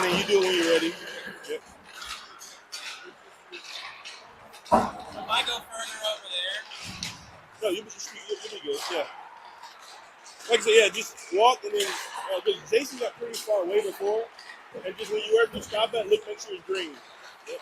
And then you do it when you're ready. Yep. If I go further over there. No, you'll be good. Yeah. Like I said, yeah, just walk and then because Jason got pretty far away before, and just when you wherever you stop at, look, make sure it's green. Yep.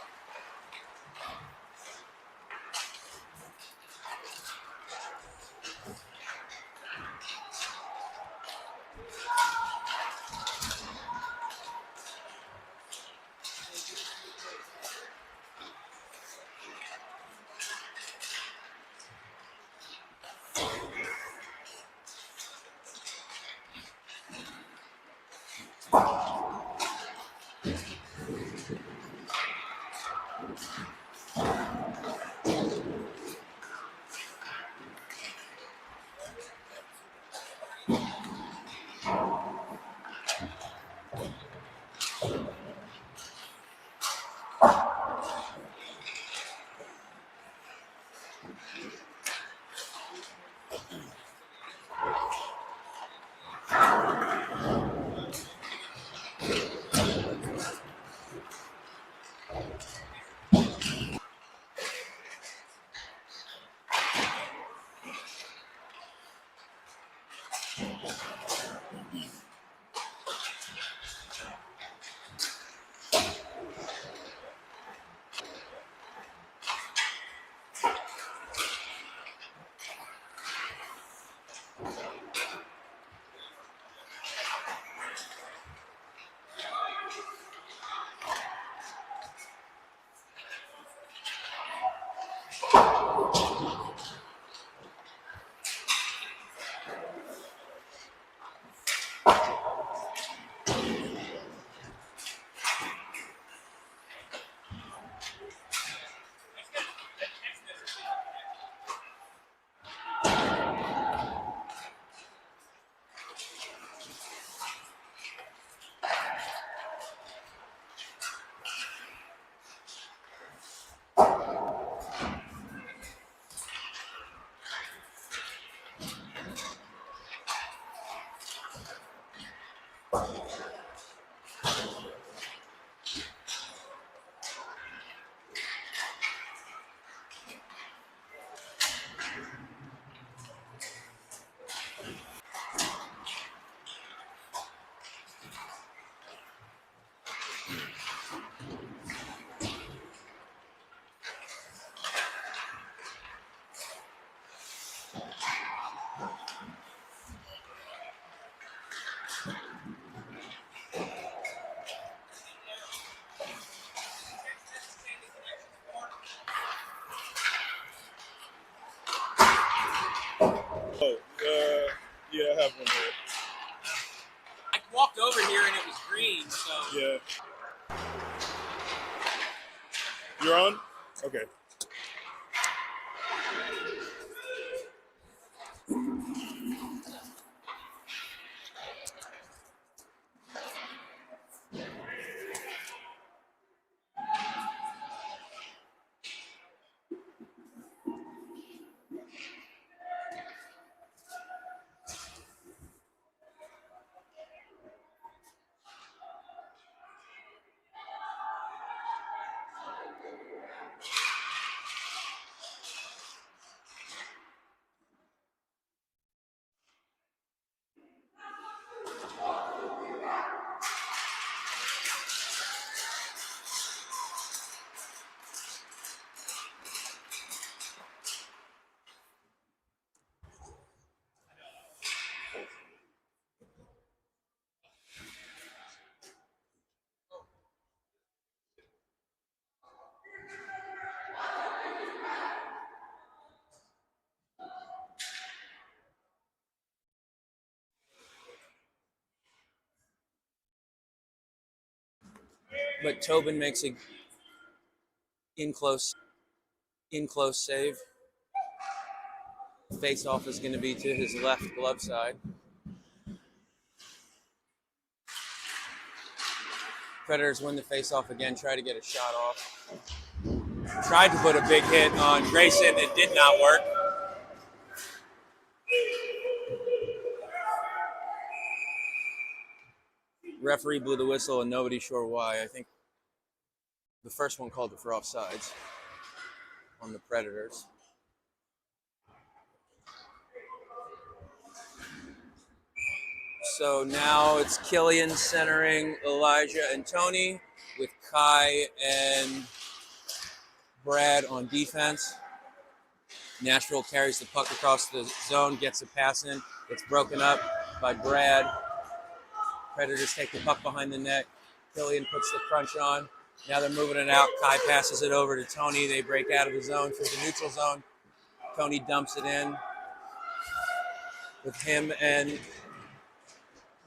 Oh, yeah, I have one there. I walked over here and it was green, so. Yeah. You're on? Okay. But Tobin makes a in close save. Face off is going to be to his left glove side. Predators win the face off again, try to get a shot off. Tried to put a big hit on Grayson, it did not work. Referee blew the whistle and nobody's sure why. I think the first one called it for offsides on the Predators. So now it's Killian centering Elijah and Tony with Kai and Brad on defense. Nashville carries the puck across the zone, gets a pass in. It's broken up by Brad. Predators take the puck behind the net. Killian puts the crunch on. Now they're moving it out. Kai passes it over to Tony. They break out of the zone through the neutral zone. Tony dumps it in with him and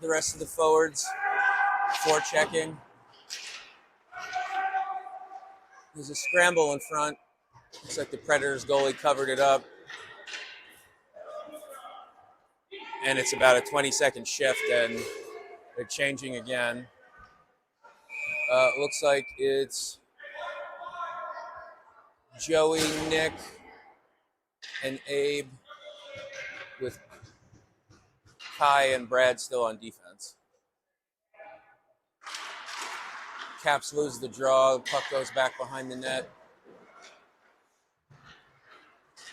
the rest of the forwards forechecking. There's a scramble in front. Looks like the Predators goalie covered it up. And it's about a 20-second shift, and they're changing again. Looks like it's Joey, Nick, and Abe with Kai and Brad still on defense. Caps lose the draw. Puck goes back behind the net.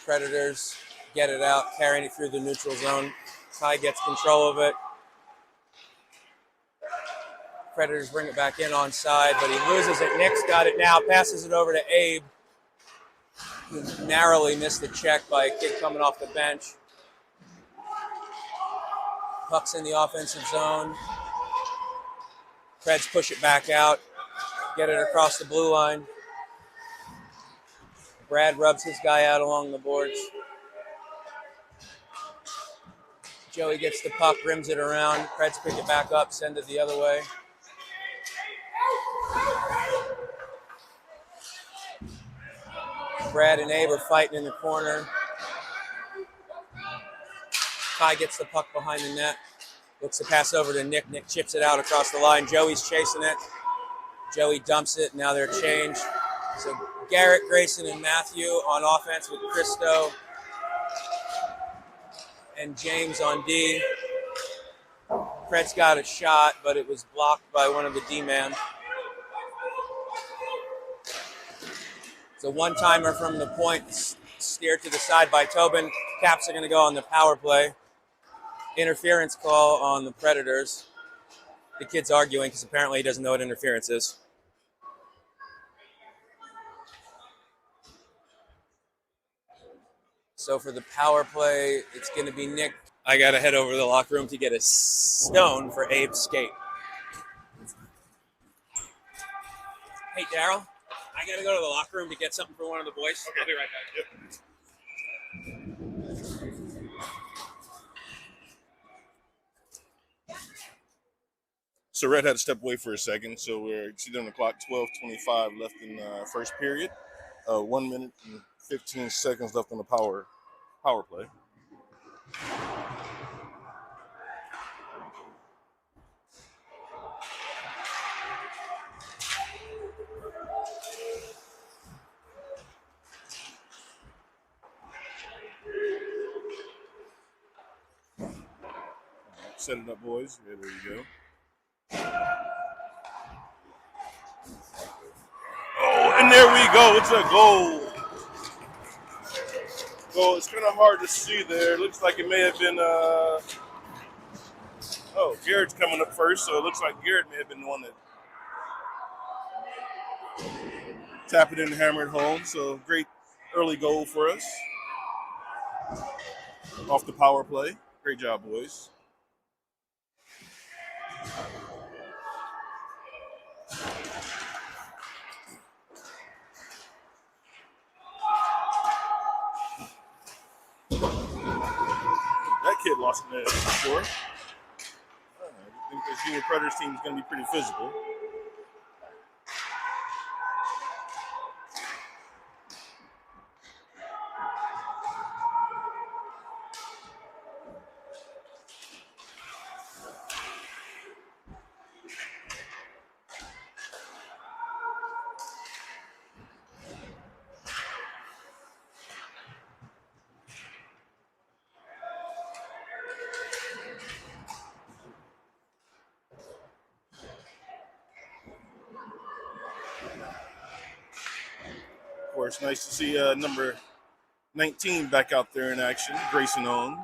Predators get it out, carrying it through the neutral zone. Kai gets control of it. Predators bring it back in on side, but he loses it. Nick's got it now, passes it over to Abe, who narrowly missed the check by a kid coming off the bench. Puck's in the offensive zone. Preds push it back out, get it across the blue line. Brad rubs his guy out along the boards. Joey gets the puck, rims it around. Preds pick it back up, send it the other way. Brad and Abe are fighting in the corner. Kai gets the puck behind the net. Looks to pass over to Nick. Nick chips it out across the line. Joey's chasing it. Joey dumps it. Now they're changed. So Garrett, Grayson, and Matthew on offense with Christo and James on D. Preds got a shot, but it was blocked by one of the D-men. It's a one-timer from the point, steered to the side by Tobin. Caps are going to go on the power play. Interference call on the Predators. The kid's arguing because apparently he doesn't know what interference is. So for the power play, it's going to be Nick. I got to head over to the locker room to get a stone for Abe's skate. Hey, Daryl, I got to go to the locker room to get something for one of the boys. Okay. I'll be right back. Yep. So Red had to step away for a second, so we're exceeding the clock. 12:25 left in the first period. 1 minute and 15 seconds left on the power play. Set it up, boys. Yeah, there you go. Oh, and there we go. It's a goal. Goal. It's kind of hard to see there. Looks like it may have been. Oh, Garrett's coming up first, so it looks like Garrett may have been the one that tapped it in and hammered home. So great early goal for us off the power play. Great job, boys. That kid lost an edge for sure. I think this junior Predators team is going to be pretty physical. course, nice to see number 19 back out there in action, Grayson on.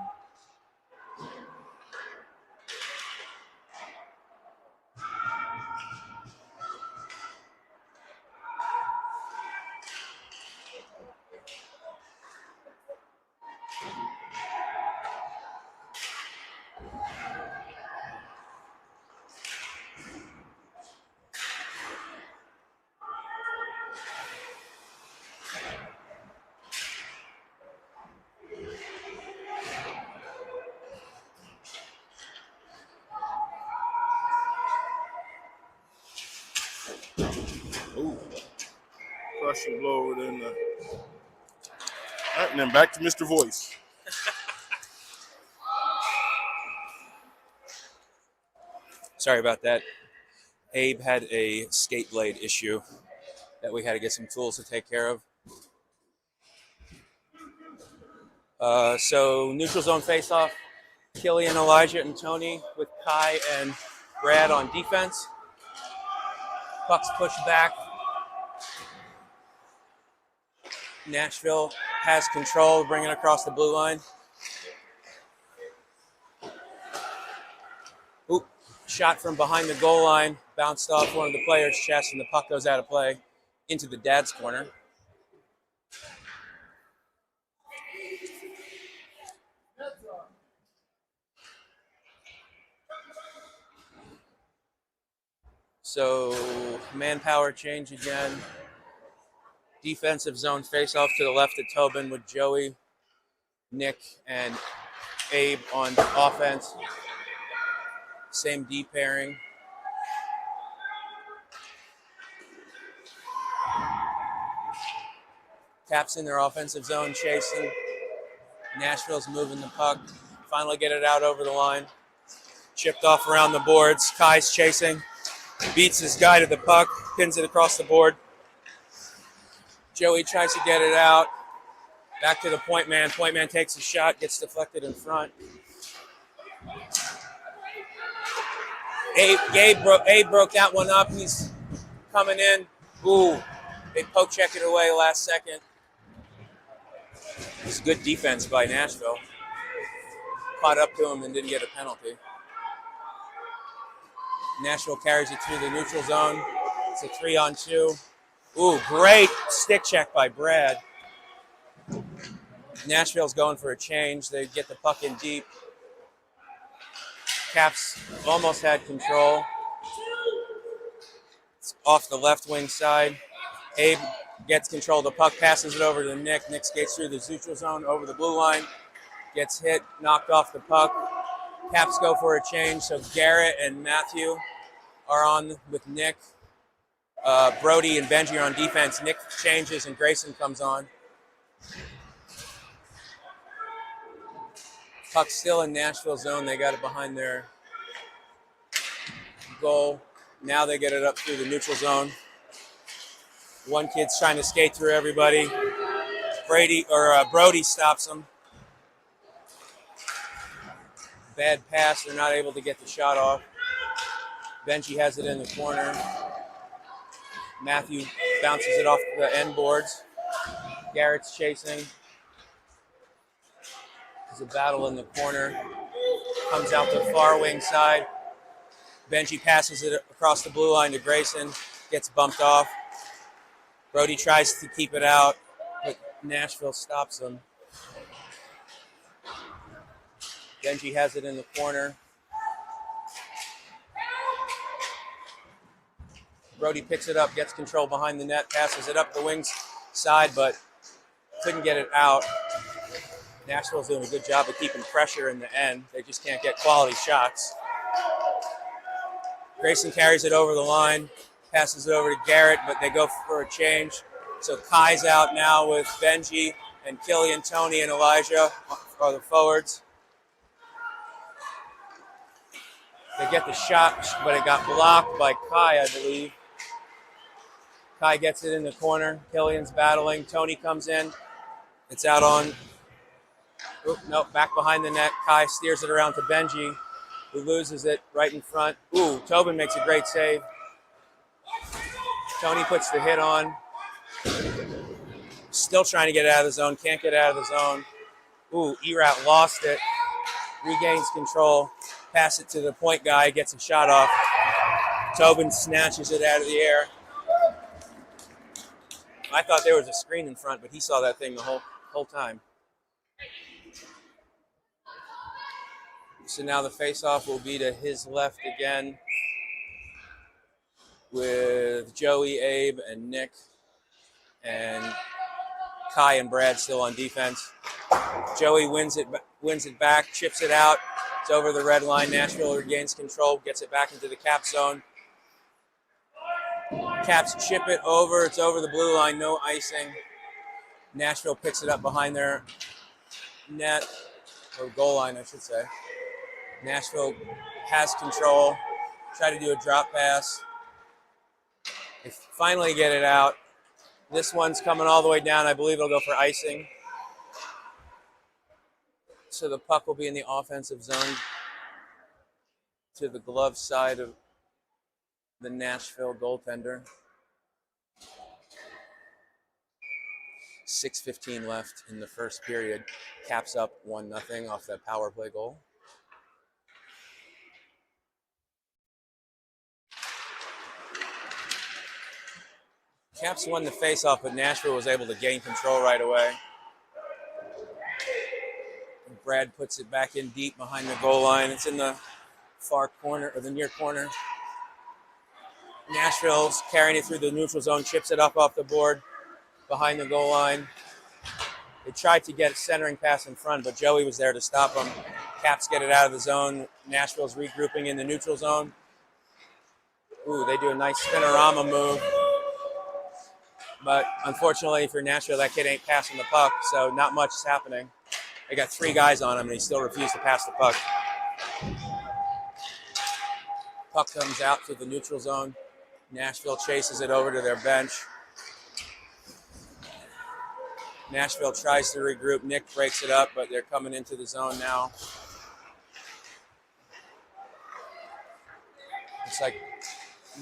Ooh, crushing blow within the. All right, and then back to Mr. Voice. Sorry about that. Abe had a skate blade issue that we had to get some tools to take care of. So neutral zone face-off. Killian, Elijah, and Tony with Kai and Brad on defense. Puck's pushed back. Nashville has control, bringing it across the blue line. Oop, shot from behind the goal line, bounced off one of the players' chest, and the puck goes out of play into the dad's corner. So manpower change again. Defensive zone face-off to the left of Tobin with Joey, Nick, and Abe on offense. Same D pairing. Caps in their offensive zone chasing. Nashville's moving the puck. Finally get it out over the line. Chipped off around the boards. Kai's chasing. Beats his guy to the puck. Pins it across the board. Joey tries to get it out. Back to the point man. Point man takes a shot. Gets deflected in front. Abe broke that one up. He's coming in. Ooh. They poke check it away last second. It's good defense by Nashville. Caught up to him and didn't get a penalty. Nashville carries it through the neutral zone. It's a 3-on-2. Ooh, great stick check by Brad. Nashville's going for a change. They get the puck in deep. Caps almost had control. It's off the left wing side. Abe gets control of the puck, passes it over to Nick. Nick skates through the neutral zone over the blue line. Gets hit, knocked off the puck. Caps go for a change, so Garrett and Matthew are on with Nick. Brody and Benji are on defense. Nick changes and Grayson comes on. Puck still in Nashville zone. They got it behind their goal. Now they get it up through the neutral zone. One kid's trying to skate through everybody. Brody stops him. Bad pass. They're not able to get the shot off. Benji has it in the corner. Matthew bounces it off the end boards. Garrett's chasing. There's a battle in the corner. Comes out the far wing side. Benji passes it across the blue line to Grayson. Gets bumped off. Brody tries to keep it out, but Nashville stops him. Benji has it in the corner. Brody picks it up, gets control behind the net, passes it up the wings side, but couldn't get it out. Nashville's doing a good job of keeping pressure in the end. They just can't get quality shots. Grayson carries it over the line, passes it over to Garrett, but they go for a change. So Kai's out now with Benji and Killian, Tony, and Elijah are the forwards. They get the shot, but it got blocked by Kai, I believe. Kai gets it in the corner. Killian's battling. Tony comes in. It's out on. Nope, back behind the net. Kai steers it around to Benji, who loses it right in front. Ooh, Tobin makes a great save. Tony puts the hit on. Still trying to get out of the zone. Can't get out of the zone. Ooh, Erat lost it. Regains control. Pass it to the point guy. Gets a shot off. Tobin snatches it out of the air. I thought there was a screen in front, but he saw that thing the whole time. So now the face-off will be to his left again with Joey, Abe, and Nick, and Kai and Brad still on defense. Joey wins it back, chips it out. It's over the red line. Nashville regains control, gets it back into the Cap zone. Caps chip it over. It's over the blue line, no icing. Nashville picks it up behind their net, or goal line, I should say. Nashville has control. Try to do a drop pass. They finally get it out. This one's coming all the way down. I believe it'll go for icing. So the puck will be in the offensive zone to the glove side of the Nashville goaltender. 6:15 left in the first period. Caps up 1-0 off that power play goal. Caps won the faceoff, but Nashville was able to gain control right away. And Brad puts it back in deep behind the goal line. It's in the far corner, or the near corner. Nashville's carrying it through the neutral zone, chips it up off the board behind the goal line. They tried to get a centering pass in front, but Joey was there to stop them. Caps get it out of the zone. Nashville's regrouping in the neutral zone. Ooh, they do a nice spinorama move. But unfortunately for Nashville, that kid ain't passing the puck, so not much is happening. They got 3 guys on him, and he still refused to pass the puck. Puck comes out to the neutral zone. Nashville chases it over to their bench. Nashville tries to regroup. Nick breaks it up, but they're coming into the zone now. Looks like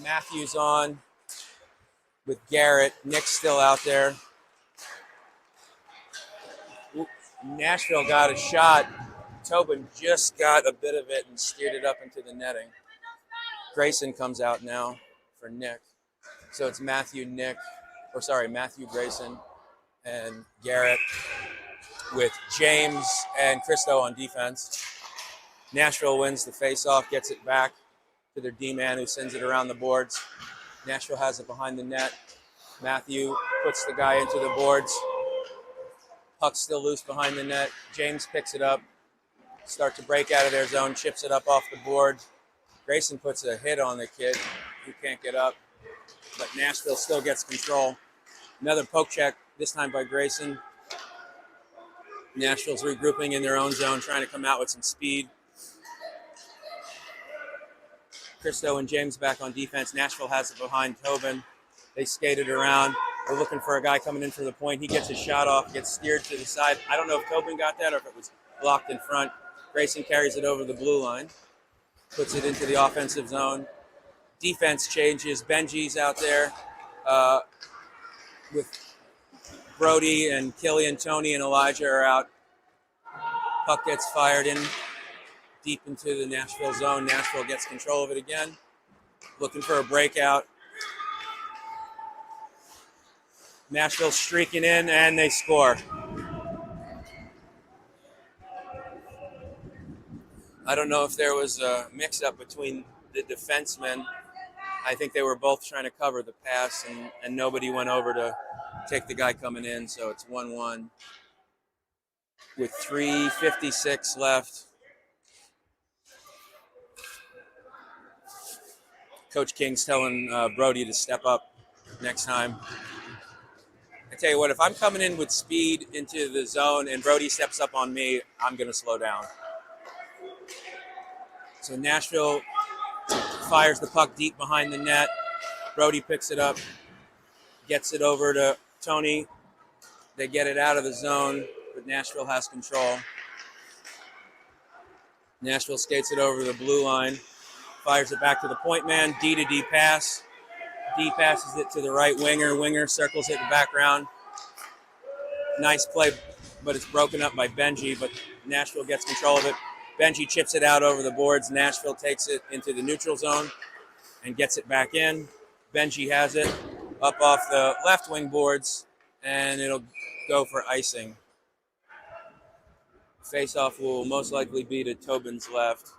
Matthews on with Garrett. Nick's still out there. Ooh, Nashville got a shot. Tobin just got a bit of it and steered it up into the netting. Grayson comes out now for Nick. So it's Matthew, Grayson, and Garrett with James and Christo on defense. Nashville wins the faceoff, gets it back to their D-man who sends it around the boards. Nashville has it behind the net. Matthew puts the guy into the boards. Puck's still loose behind the net. James picks it up, start to break out of their zone, chips it up off the board. Grayson puts a hit on the kid who can't get up, but Nashville still gets control. Another poke check, this time by Grayson. Nashville's regrouping in their own zone, trying to come out with some speed. Christo and James back on defense. Nashville has it behind Tobin. They skated around. They're looking for a guy coming in for the point. He gets his shot off, gets steered to the side. I don't know if Tobin got that or if it was blocked in front. Grayson carries it over the blue line, puts it into the offensive zone. Defense changes. Benji's out there with Brody and Killian. Tony and Elijah are out. Puck gets fired in deep into the Nashville zone. Nashville gets control of it again. Looking for a breakout. Nashville streaking in, and they score. I don't know if there was a mix-up between the defensemen. I think they were both trying to cover the pass, and nobody went over to take the guy coming in, so it's 1-1 with 3:56 left. Coach King's telling Brody to step up next time. I tell you what, if I'm coming in with speed into the zone and Brody steps up on me, I'm going to slow down. So Nashville fires the puck deep behind the net. Brody picks it up, gets it over to Tony. They get it out of the zone, but Nashville has control. Nashville skates it over the blue line, fires it back to the point man, D-to-D pass. D passes it to the right winger. Winger circles it in the background. Nice play, but it's broken up by Benji, but Nashville gets control of it. Benji chips it out over the boards. Nashville takes it into the neutral zone and gets it back in. Benji has it up off the left wing boards, and it'll go for icing. Face-off will most likely be to Tobin's left,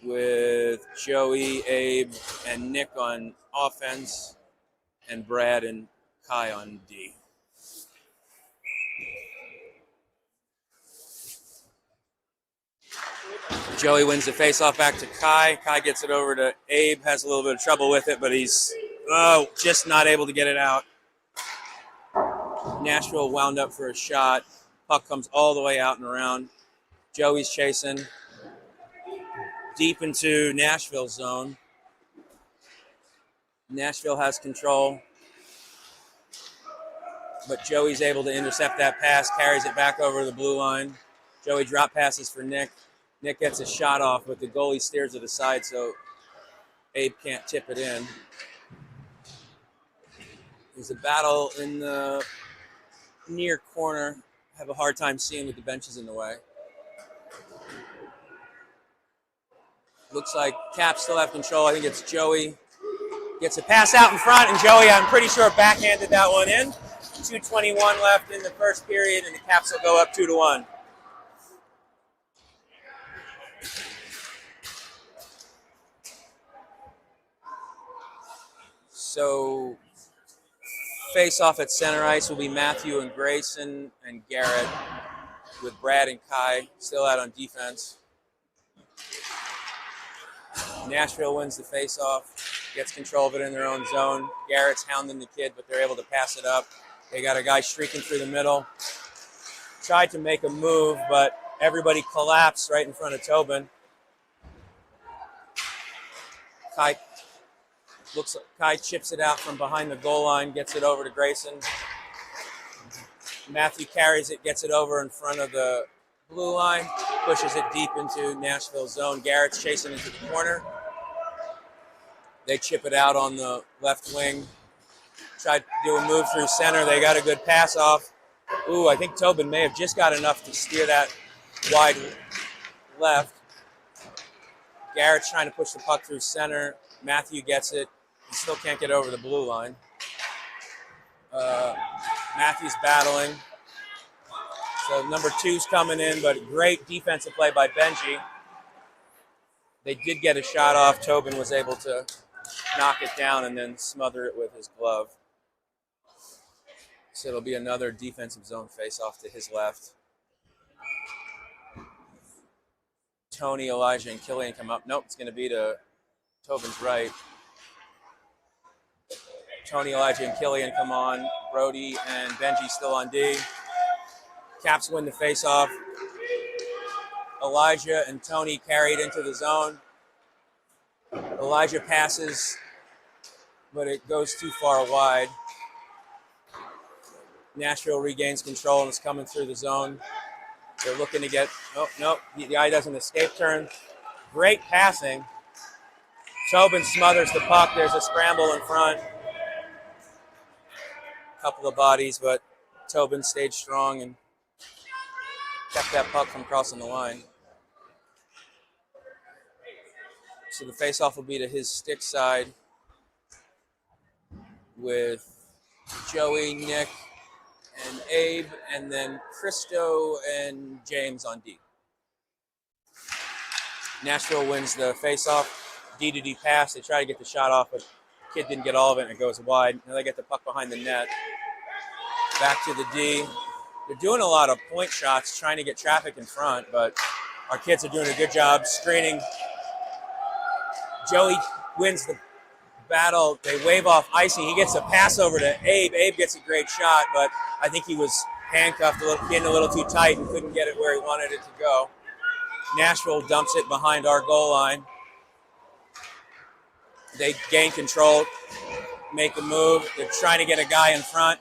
with Joey, Abe, and Nick on offense, and Brad and Kai on D. Joey wins the face-off back to Kai. Kai gets it over to Abe, has a little bit of trouble with it, but he's just not able to get it out. Nashville wound up for a shot. Puck comes all the way out and around. Joey's chasing deep into Nashville's zone. Nashville has control, but Joey's able to intercept that pass, carries it back over the blue line. Joey drop passes for Nick. Nick gets a shot off, but the goalie steers it aside, so Abe can't tip it in. There's a battle in the near corner. Have a hard time seeing with the benches in the way. Looks like Caps still have control. I think it's Joey. Gets a pass out in front, and Joey, I'm pretty sure, backhanded that one in. 2:21 left in the first period, and the Caps will go up 2-1. So, face-off at center ice will be Matthew and Grayson and Garrett, with Brad and Kai still out on defense. Nashville wins the face-off, gets control of it in their own zone. Garrett's hounding the kid, but they're able to pass it up. They got a guy streaking through the middle. Tried to make a move, but everybody collapsed right in front of Tobin. Kai chips it out from behind the goal line, gets it over to Grayson. Matthew carries it, gets it over in front of the blue line, pushes it deep into Nashville's zone. Garrett's chasing into the corner. They chip it out on the left wing. Tried to do a move through center. They got a good pass off. Ooh, I think Tobin may have just got enough to steer that wide left. Garrett's trying to push the puck through center. Matthew gets it. He still can't get over the blue line. Matthew's battling. So number 2's coming in, but great defensive play by Benji. They did get a shot off. Tobin was able to knock it down and then smother it with his glove. So it'll be another defensive zone face-off to his left. Tony, Elijah, and Killian come up. Nope, it's going to be to Tobin's right. Tony, Elijah, and Killian come on. Brody and Benji still on D. Caps win the face-off. Elijah and Tony carried into the zone. Elijah passes, but it goes too far wide. Nashville regains control and is coming through the zone. They're looking to get, nope, the guy doesn't escape turn. Great passing. Tobin smothers the puck. There's a scramble in front. Couple of bodies, but Tobin stayed strong and kept that puck from crossing the line. So the face-off will be to his stick side with Joey, Nick, and Abe, and then Christo and James on D. Nashville wins the face-off. D-to-D pass. They try to get the shot off, but kid didn't get all of it, and it goes wide. Now they get the puck behind the net. Back to the D. They're doing a lot of point shots, trying to get traffic in front, but our kids are doing a good job screening. Joey wins the battle. They wave off icing. He gets a pass over to Abe. Abe gets a great shot, but I think he was handcuffed, getting a little too tight and couldn't get it where he wanted it to go. Nashville dumps it behind our goal line. They gain control, make a move. They're trying to get a guy in front.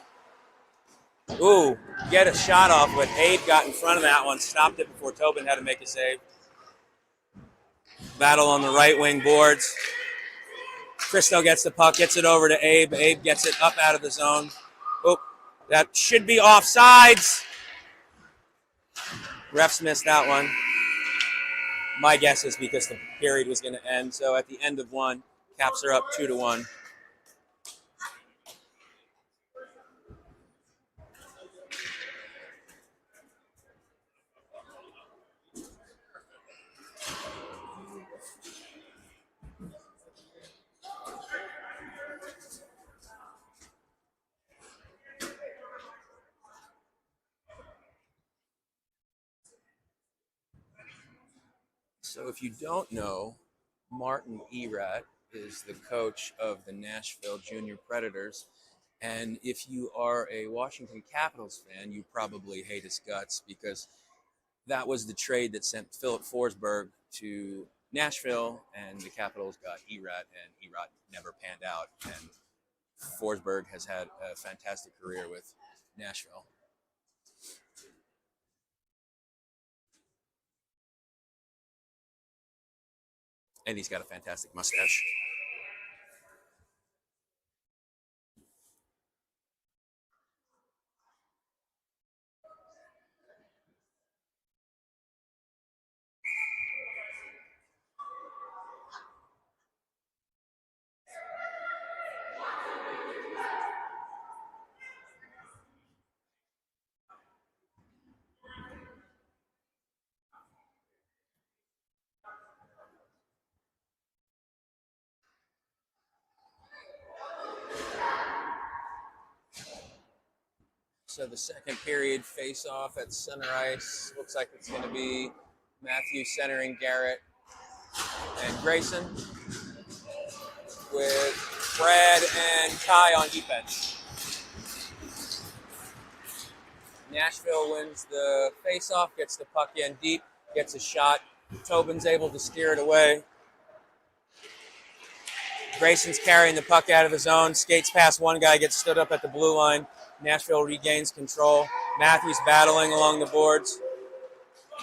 Ooh, get a shot off, but Abe got in front of that one, stopped it before Tobin had to make a save. Battle on the right wing boards. Christo gets the puck, gets it over to Abe. Abe gets it up out of the zone. Oh, That should be offsides. Refs missed that one. My guess is because the period was going to end. So at the end of one, Caps are up 2-1. So if you don't know, Martin Erat is the coach of the Nashville Junior Predators. And if you are a Washington Capitals fan, you probably hate his guts because that was the trade that sent Philip Forsberg to Nashville, and the Capitals got Erat, and Erat never panned out. And Forsberg has had a fantastic career with Nashville. And he's got a fantastic mustache. So the second period face-off at center ice. Looks like it's going to be Matthew centering Garrett and Grayson with Brad and Kai on defense. Nashville wins the face-off, gets the puck in deep, gets a shot. Tobin's able to steer it away. Grayson's carrying the puck out of his zone, skates past one guy, gets stood up at the blue line. Nashville regains control. Matthews battling along the boards.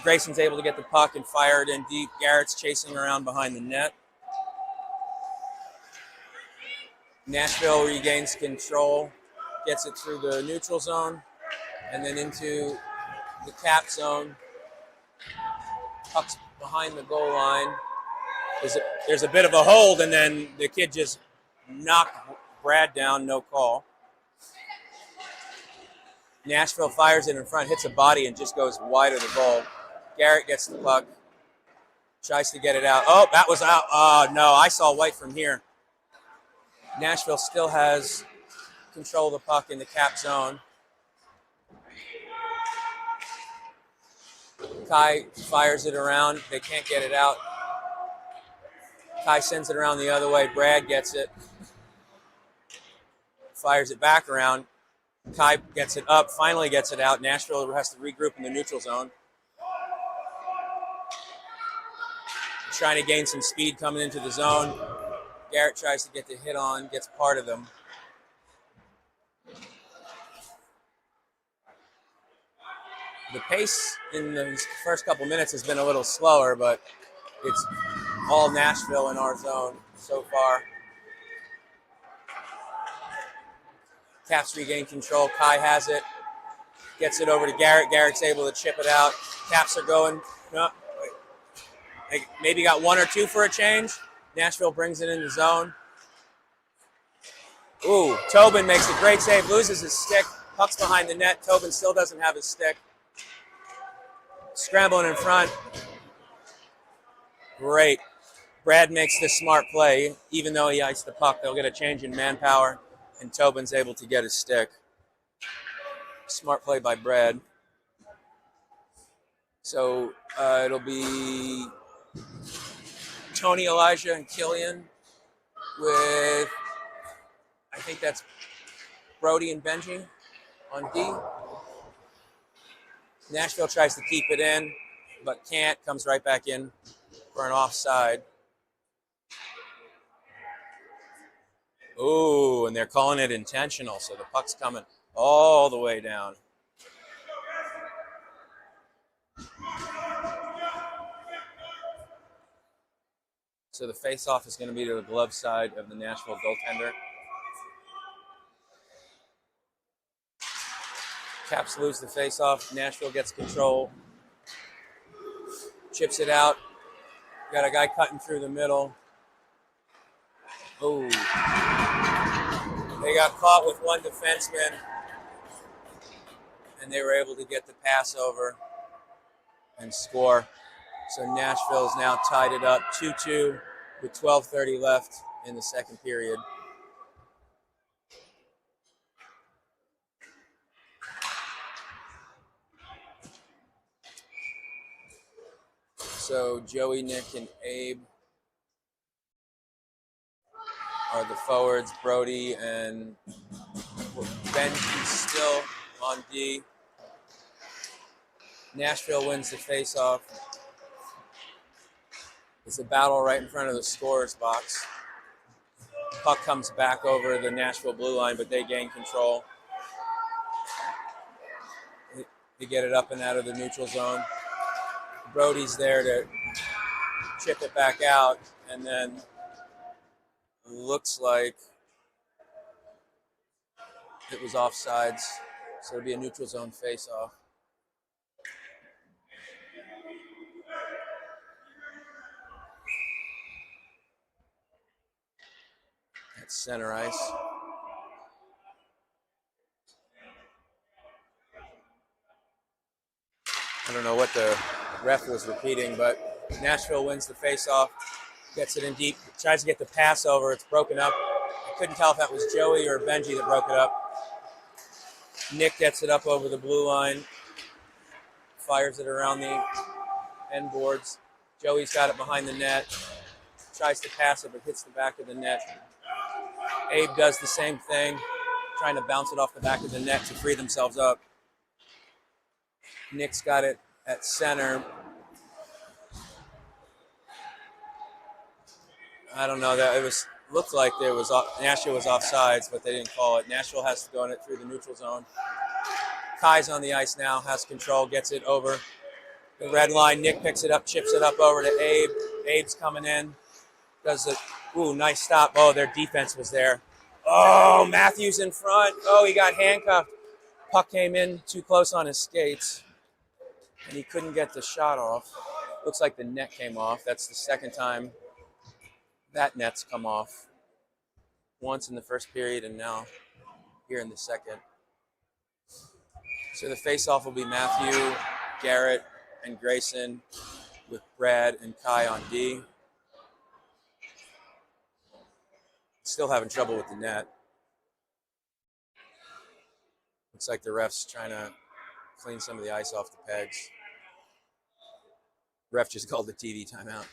Grayson's able to get the puck and fire it in deep. Garrett's chasing around behind the net. Nashville regains control, gets it through the neutral zone, and then into the cap zone. Puck's behind the goal line. There's a bit of a hold, and then the kid just knocked Brad down, no call. Nashville fires it in front, hits a body, and just goes wide of the goal. Garrett gets the puck, tries to get it out. Oh, that was out. Oh, no, I saw white from here. Nashville still has control of the puck in the cap zone. Kai fires it around. They can't get it out. Kai sends it around the other way. Brad gets it. Fires it back around. Kai gets it up, finally gets it out. Nashville has to regroup in the neutral zone. Trying to gain some speed coming into the zone. Garrett tries to get the hit on, gets part of them. The pace in the first couple minutes has been a little slower, but it's all Nashville in our zone so far. Caps regain control. Kai has it. Gets it over to Garrett. Garrett's able to chip it out. Caps are going. No, they maybe got one or two for a change. Nashville brings it in the zone. Ooh, Tobin makes a great save. Loses his stick. Puck's behind the net. Tobin still doesn't have his stick. Scrambling in front. Great. Brad makes this smart play. Even though he iced the puck, they'll get a change in manpower, and Tobin's able to get his stick. Smart play by Brad. So it'll be Tony, Elijah, and Killian with, I think that's Brody and Benji on D. Nashville tries to keep it in, but can't. Comes right back in for an offside. Ooh, and they're calling it intentional, so the puck's coming all the way down. So the face-off is going to be to the glove side of the Nashville goaltender. Caps lose the face-off. Nashville gets control. Chips it out. Got a guy cutting through the middle. Oh. They got caught with one defenseman, and they were able to get the pass over and score. So Nashville's now tied it up 2-2 with 12:30 left in the second period. So Joey, Nick, and Abe are the forwards. Brody and Benji still on D. Nashville wins the faceoff. It's a battle right in front of the scorer's box. Puck comes back over the Nashville blue line, but they gain control. They get it up and out of the neutral zone. Brody's there to chip it back out, and then looks like it was offsides, so it'll be a neutral zone face-off. At center ice. I don't know what the ref was repeating, but Nashville wins the faceoff, gets it in deep, tries to get the pass over. It's broken up. I couldn't tell if that was Joey or Benji that broke it up. Nick gets it up over the blue line, fires it around the end boards. Joey's got it behind the net, tries to pass it, but hits the back of the net. Abe does the same thing, trying to bounce it off the back of the net to free themselves up. Nick's got it at center. I don't know, that it looked like Nashville was offsides, but they didn't call it. Nashville has to go in it through the neutral zone. Kai's on the ice now, has control, gets it over the red line. Nick picks it up, chips it up over to Abe. Abe's coming in, does nice stop. Oh, their defense was there. Oh, Matthews in front. Oh, he got handcuffed. Puck came in too close on his skates, and he couldn't get the shot off. Looks like the net came off. That's the second time that net's come off. Once in the first period and now here in the second. So the face-off will be Matthew, Garrett, and Grayson with Brad and Kai on D. Still having trouble with the net. Looks like the ref's trying to clean some of the ice off the pegs. Ref just called the TV timeout.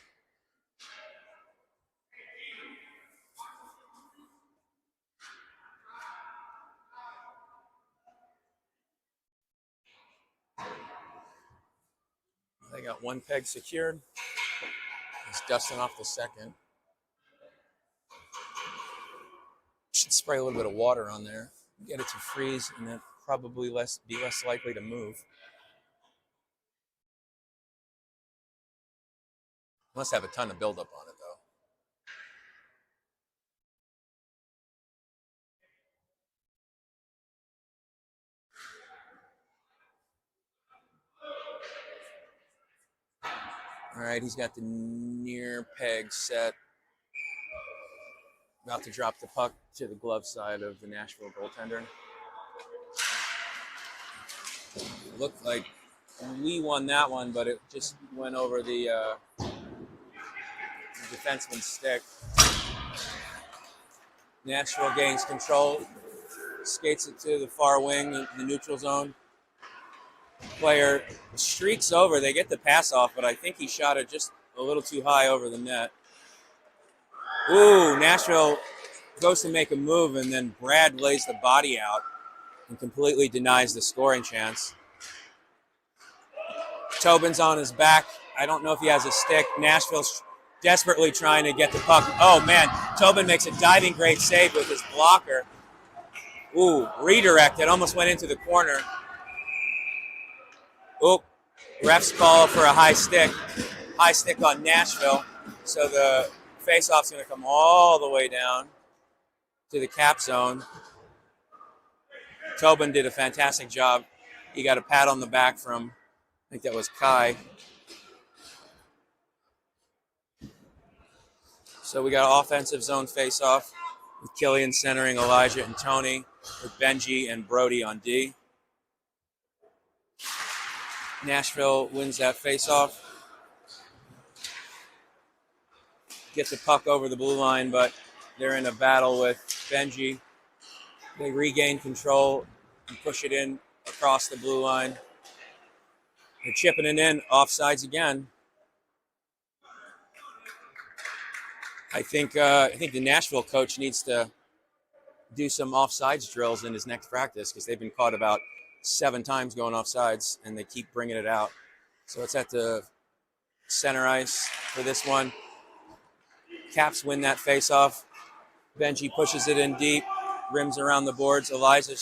They got one peg secured. He's dusting off the second. Should spray a little bit of water on there, get it to freeze, and then probably be less likely to move. Must have a ton of buildup on it, though. All right, he's got the near peg set. About to drop the puck to the glove side of the Nashville goaltender. It looked like we won that one, but it just went over the defenseman's stick. Nashville gains control, skates it to the far wing, in the neutral zone. Player streaks over. They get the pass off, but I think he shot it just a little too high over the net. Ooh, Nashville goes to make a move, and then Brad lays the body out and completely denies the scoring chance. Tobin's on his back. I don't know if he has a stick. Nashville's desperately trying to get the puck. Oh, man. Tobin makes a diving great save with his blocker. Ooh, redirected. Almost went into the corner. Ooh, refs call for a high stick. High stick on Nashville. So the face-off's going to come all the way down to the cap zone. Tobin did a fantastic job He got a pat on the back from, I think that was Kai. So we got offensive zone face-off with Killian centering Elijah and Tony, with Benji and Brody on D. Nashville wins that face-off. Gets the puck over the blue line, but they're in a battle with Benji. They regain control and push it in across the blue line. They're chipping it in, offsides again. I think the Nashville coach needs to do some offsides drills in his next practice because they've been caught about 7 times going offsides and they keep bringing it out. So it's at the center ice for this one. Caps win that face-off. Benji pushes it in deep, rims around the boards. Elijah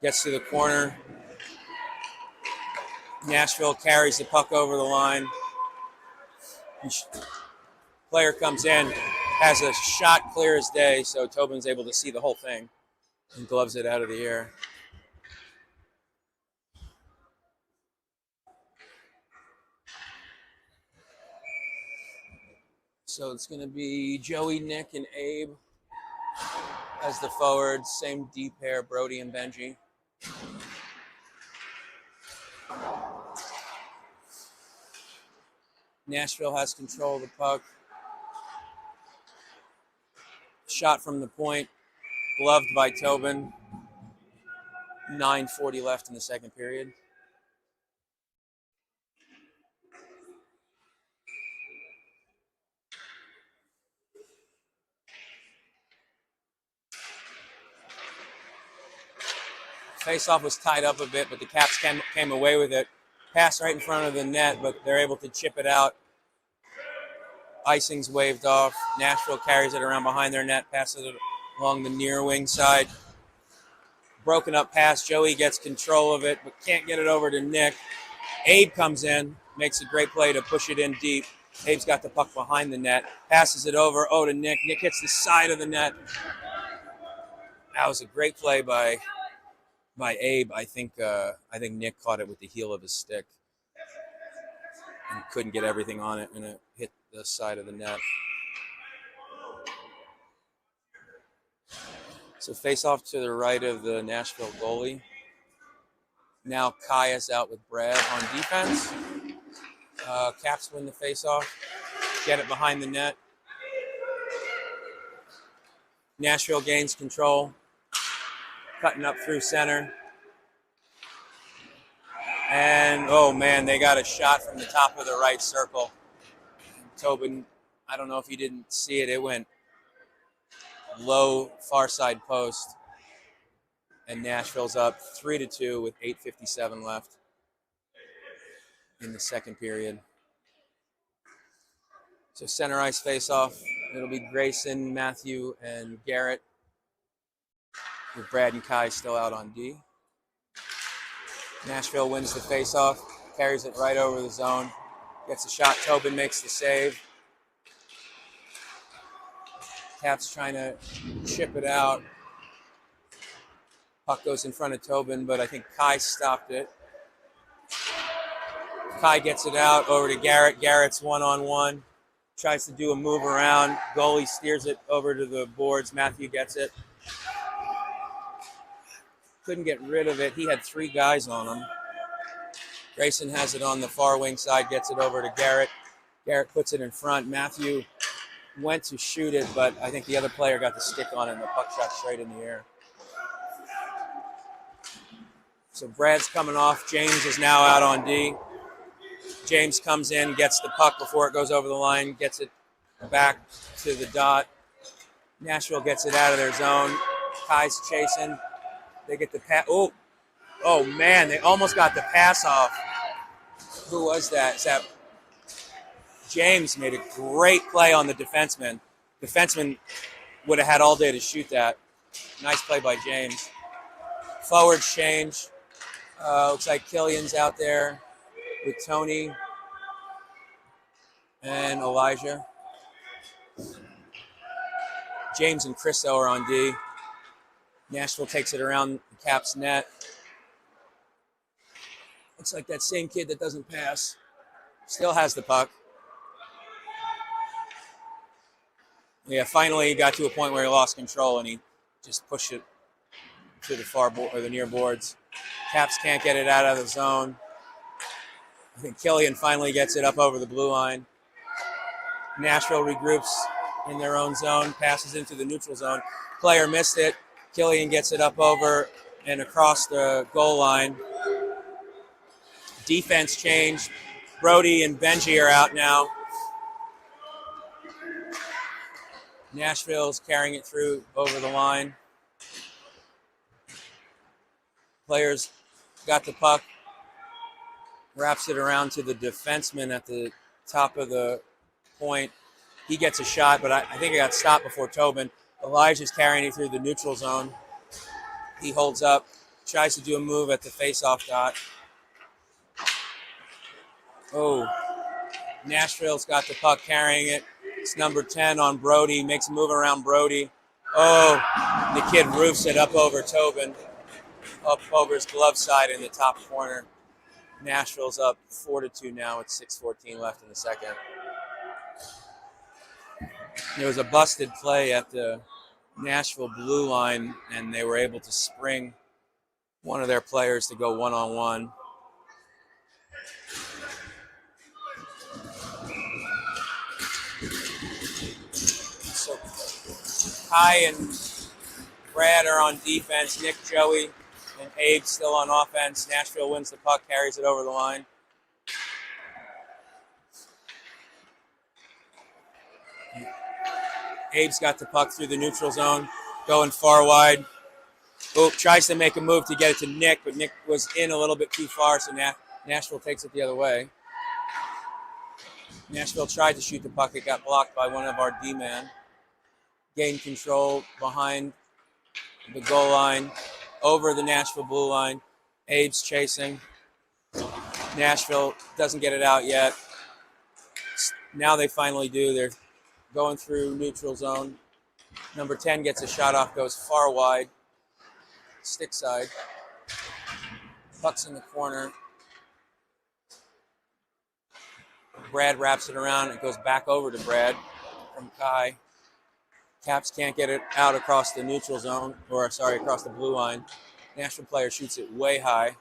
gets to the corner. Nashville carries the puck over the line. Player comes in, has a shot clear as day, so Tobin's able to see the whole thing and gloves it out of the air. So it's going to be Joey, Nick, and Abe as the forwards. Same D pair, Brody and Benji. Nashville has control of the puck. Shot from the point, gloved by Tobin. 9:40 left in the second period. Face-off was tied up a bit, but the Caps came away with it. Pass right in front of the net, but they're able to chip it out. Icing's waved off. Nashville carries it around behind their net, passes it along the near wing side. Broken up pass. Joey gets control of it, but can't get it over to Nick. Abe comes in, makes a great play to push it in deep. Abe's got the puck behind the net, passes it over, to Nick. Nick hits the side of the net. That was a great play by Abe. I think Nick caught it with the heel of his stick and couldn't get everything on it, and it hit the side of the net. So face off to the right of the Nashville goalie. Now Kai is out with Brad on defense. Caps win the face-off, get it behind the net. Nashville gains control, cutting up through center. And, oh man, they got a shot from the top of the right circle. Tobin, I don't know if you didn't see it, it went low far side post. And Nashville's up 3-2 with 8:57 left in the second period. So center ice face-off. It'll be Grayson, Matthew, and Garrett, with Brad and Kai still out on D. Nashville wins the face-off, carries it right over the zone, gets a shot. Tobin makes the save. Caps trying to chip it out. Puck goes in front of Tobin, but I think Kai stopped it. Kai gets it out over to Garrett. Garrett's one-on-one. Tries to do a move around. Goalie steers it over to the boards. Matthew gets it. Couldn't get rid of it. He had 3 guys on him. Grayson has it on the far wing side, gets it over to Garrett. Garrett puts it in front. Matthew went to shoot it, but I think the other player got the stick on it and the puck shot straight in the air. So Brad's coming off. James is now out on D. James comes in, gets the puck before it goes over the line, gets it back to the dot. Nashville gets it out of their zone. Kai's chasing. They get the pass. Oh man, they almost got the pass off. Who was that? Is that James? Made a great play on the defenseman. Defenseman would have had all day to shoot that. Nice play by James. Forwards change. Looks like Killian's out there with Tony and Elijah. James and Christo are on D. Nashville takes it around the Caps net. Looks like that same kid that doesn't pass still has the puck. Yeah, finally he got to a point where he lost control and he just pushed it to the far board or the near boards. Caps can't get it out of the zone. I think Killian finally gets it up over the blue line. Nashville regroups in their own zone, passes into the neutral zone. Player missed it. Killian gets it up over and across the goal line. Defense changed. Brody and Benji are out now. Nashville's carrying it through over the line. Players got the puck, wraps it around to the defenseman at the top of the point. He gets a shot, but I think it got stopped before Tobin. Elijah's carrying it through the neutral zone. He holds up, tries to do a move at the face-off dot. Oh, Nashville's got the puck carrying it. It's number 10 on Brody, makes a move around Brody. Oh, the kid roofs it up over Tobin, up over his glove side in the top corner. Nashville's up 4-2 now with 6:14 left in the second. There was a busted play at the Nashville blue line, and they were able to spring one of their players to go one-on-one. So Kai and Brad are on defense. Nick, Joey, and Abe still on offense. Nashville wins the puck, carries it over the line. Abe's got the puck through the neutral zone, going far wide. Oh, tries to make a move to get it to Nick, but Nick was in a little bit too far, so Nashville takes it the other way. Nashville tried to shoot the puck. It got blocked by one of our D-men. Gained control behind the goal line, over the Nashville blue line. Abe's chasing. Nashville doesn't get it out yet. Now they finally do. They're going through neutral zone. Number 10 gets a shot off, goes far wide. Stick side. Puck's in the corner. Brad wraps it around. It goes back over to Brad from Kai. Caps can't get it out across the neutral zone, or sorry, across the blue line. Nashville player shoots it way high.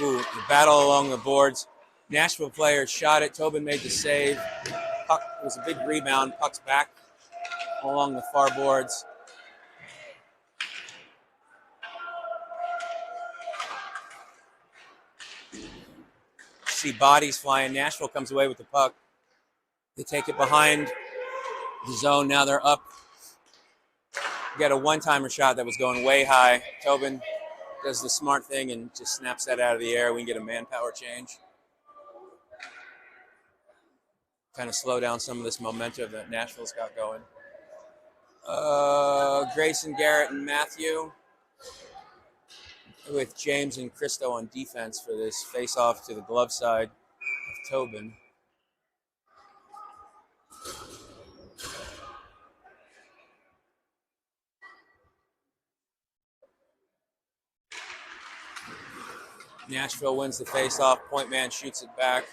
Ooh, the battle along the boards. Nashville player shot it. Tobin made the save. Puck, it was a big rebound. Puck's back along the far boards. See bodies flying. Nashville comes away with the puck. They take it behind the zone. Now they're up. Got a one-timer shot that was going way high. Tobin does the smart thing and just snaps that out of the air. We can get a manpower change. Kind of slow down some of this momentum that Nashville's got going. Grayson, Garrett, and Matthew with James and Christo on defense for this face-off to the glove side of Tobin. Nashville wins the face-off. Point man shoots it back.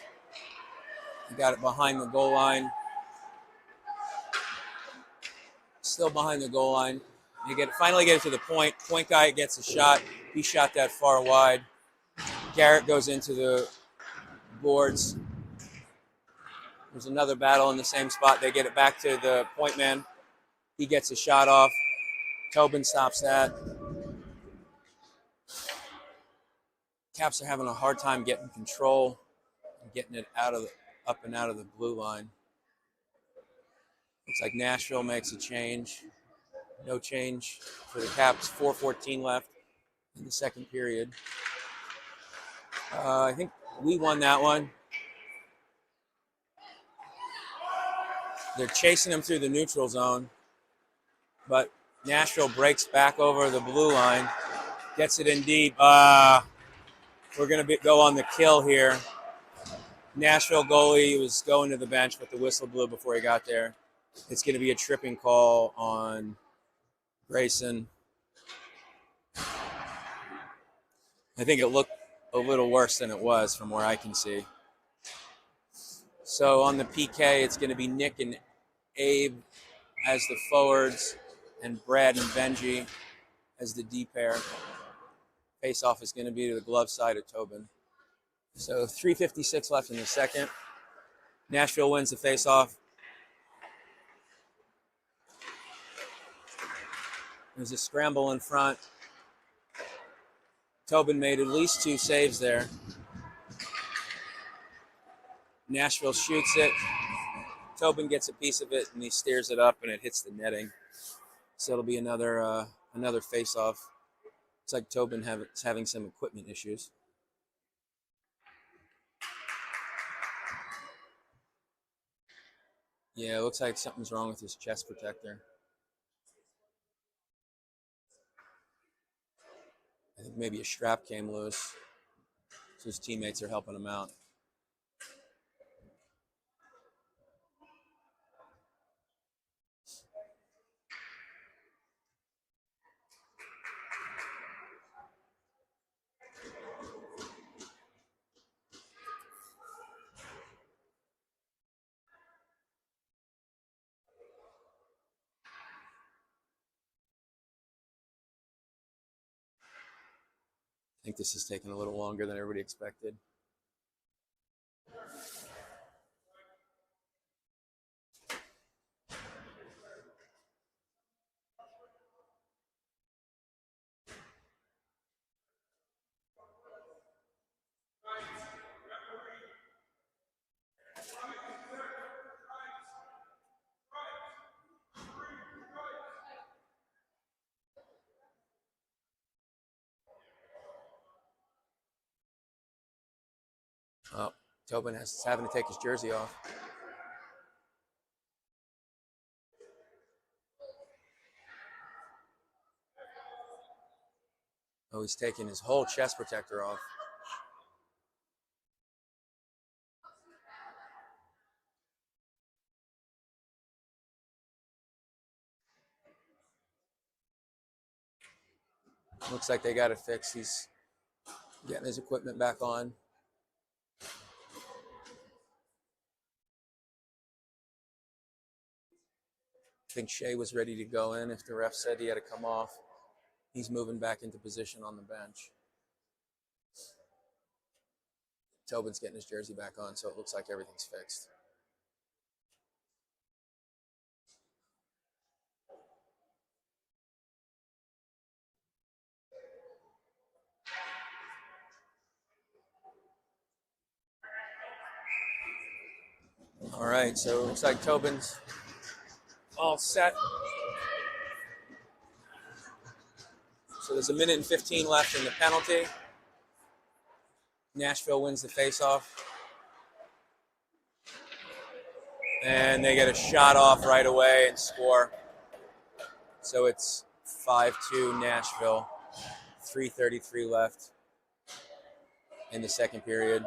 He got it behind the goal line. Still behind the goal line. You finally get it to the point. Point guy gets a shot. He shot that far wide. Garrett goes into the boards. There's another battle in the same spot. They get it back to the point man. He gets a shot off. Tobin stops that. Caps are having a hard time getting control and getting it up and out of the blue line. Looks like Nashville makes a change. No change for the Caps. 4:14 left in the second period. I think we won that one. They're chasing them through the neutral zone, but Nashville breaks back over the blue line, gets it in deep. We're going to go on the kill here. Nashville goalie was going to the bench, but the whistle blew before he got there. It's going to be a tripping call on Grayson. I think it looked a little worse than it was from where I can see. So on the PK, it's going to be Nick and Abe as the forwards and Brad and Benji as the D pair. Face-off is going to be to the glove side of Tobin. So 3:56 left in the second. Nashville wins the face-off. There's a scramble in front. Tobin made at least 2 saves there. Nashville shoots it. Tobin gets a piece of it and he steers it up and it hits the netting. So it'll be another face-off. Looks like Tobin is having some equipment issues. Yeah, it looks like something's wrong with his chest protector. I think maybe a strap came loose. So his teammates are helping him out. I think this is taking a little longer than everybody expected. Oh, Tobin is having to take his jersey off. Oh, he's taking his whole chest protector off. Looks like they got it fixed. He's getting his equipment back on. I think Shea was ready to go in if the ref said he had to come off. He's moving back into position on the bench. Tobin's getting his jersey back on, so it looks like everything's fixed. All right, so it looks like Tobin's all set. So there's 1:15 left in the penalty. Nashville wins the faceoff. And they get a shot off right away and score. So it's 5-2 Nashville. 3:33 left in the second period.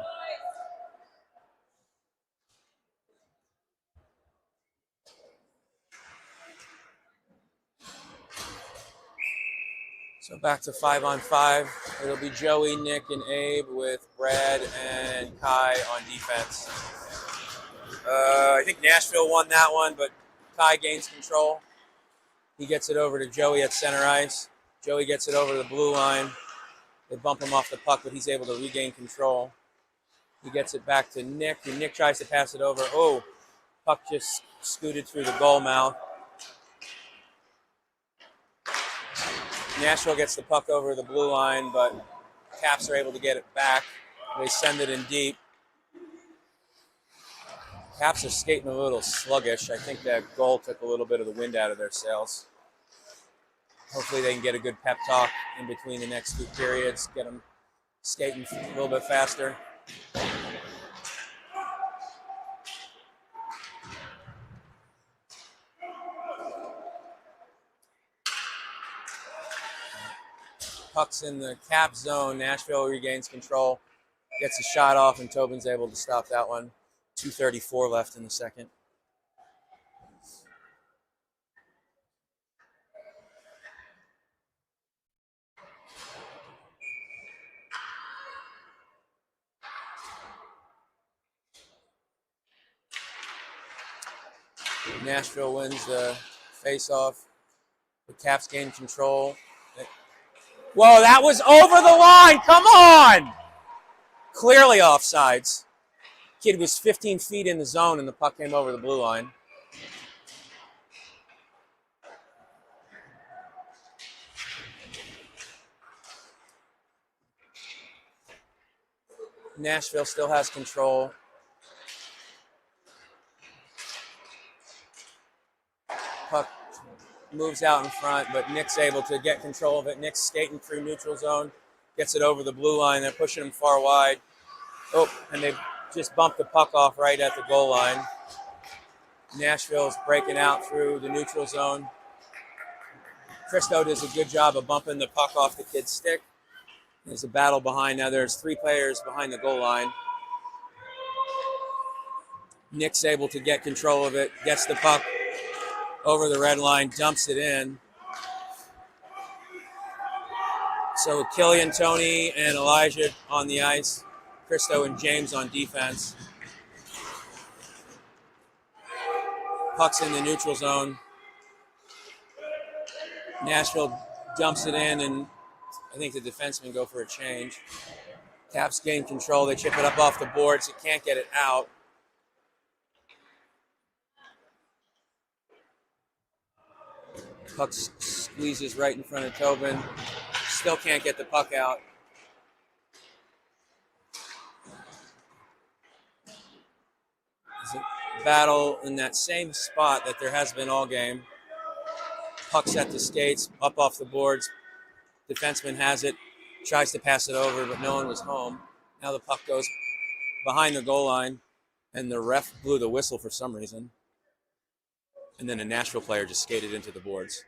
So back to 5-on-5. It'll be Joey, Nick, and Abe with Brad and Kai on defense. I think Nashville won that one, but Kai gains control. He gets it over to Joey at center ice. Joey gets it over the blue line. They bump him off the puck, but he's able to regain control. He gets it back to Nick, and Nick tries to pass it over. Oh, puck just scooted through the goal mouth. Nashville gets the puck over the blue line, but Caps are able to get it back. They send it in deep. Caps are skating a little sluggish. I think that goal took a little bit of the wind out of their sails. Hopefully they can get a good pep talk in between the next 2 periods, get them skating a little bit faster. Puck's in the Cap zone. Nashville regains control, gets a shot off, and Tobin's able to stop that one. 2:34 left in the second. Nashville wins the face-off. The Caps gain control. Whoa, that was over the line. Come on. Clearly offsides. Kid was 15 feet in the zone and the puck came over the blue line. Nashville still has control. Puck moves out in front, but Nick's able to get control of it. Nick's skating through neutral zone, gets it over the blue line. They're pushing him far wide. Oh, and they just bumped the puck off right at the goal line. Nashville's breaking out through the neutral zone. Christo does a good job of bumping the puck off the kid's stick. There's a battle behind. Now there's 3 players behind the goal line. Nick's able to get control of it, gets the puck over the red line, dumps it in. So Killian, Tony, and Elijah on the ice. Christo and James on defense. Puck's in the neutral zone. Nashville dumps it in, and I think the defensemen go for a change. Caps gain control. They chip it up off the boards. It can't get it out. Puck squeezes right in front of Tobin. Still can't get the puck out. There's a battle in that same spot that there has been all game. Puck's at the skates, up off the boards. Defenseman has it, tries to pass it over, but no one was home. Now the puck goes behind the goal line, and the ref blew the whistle for some reason. And then a Nashville player just skated into the boards.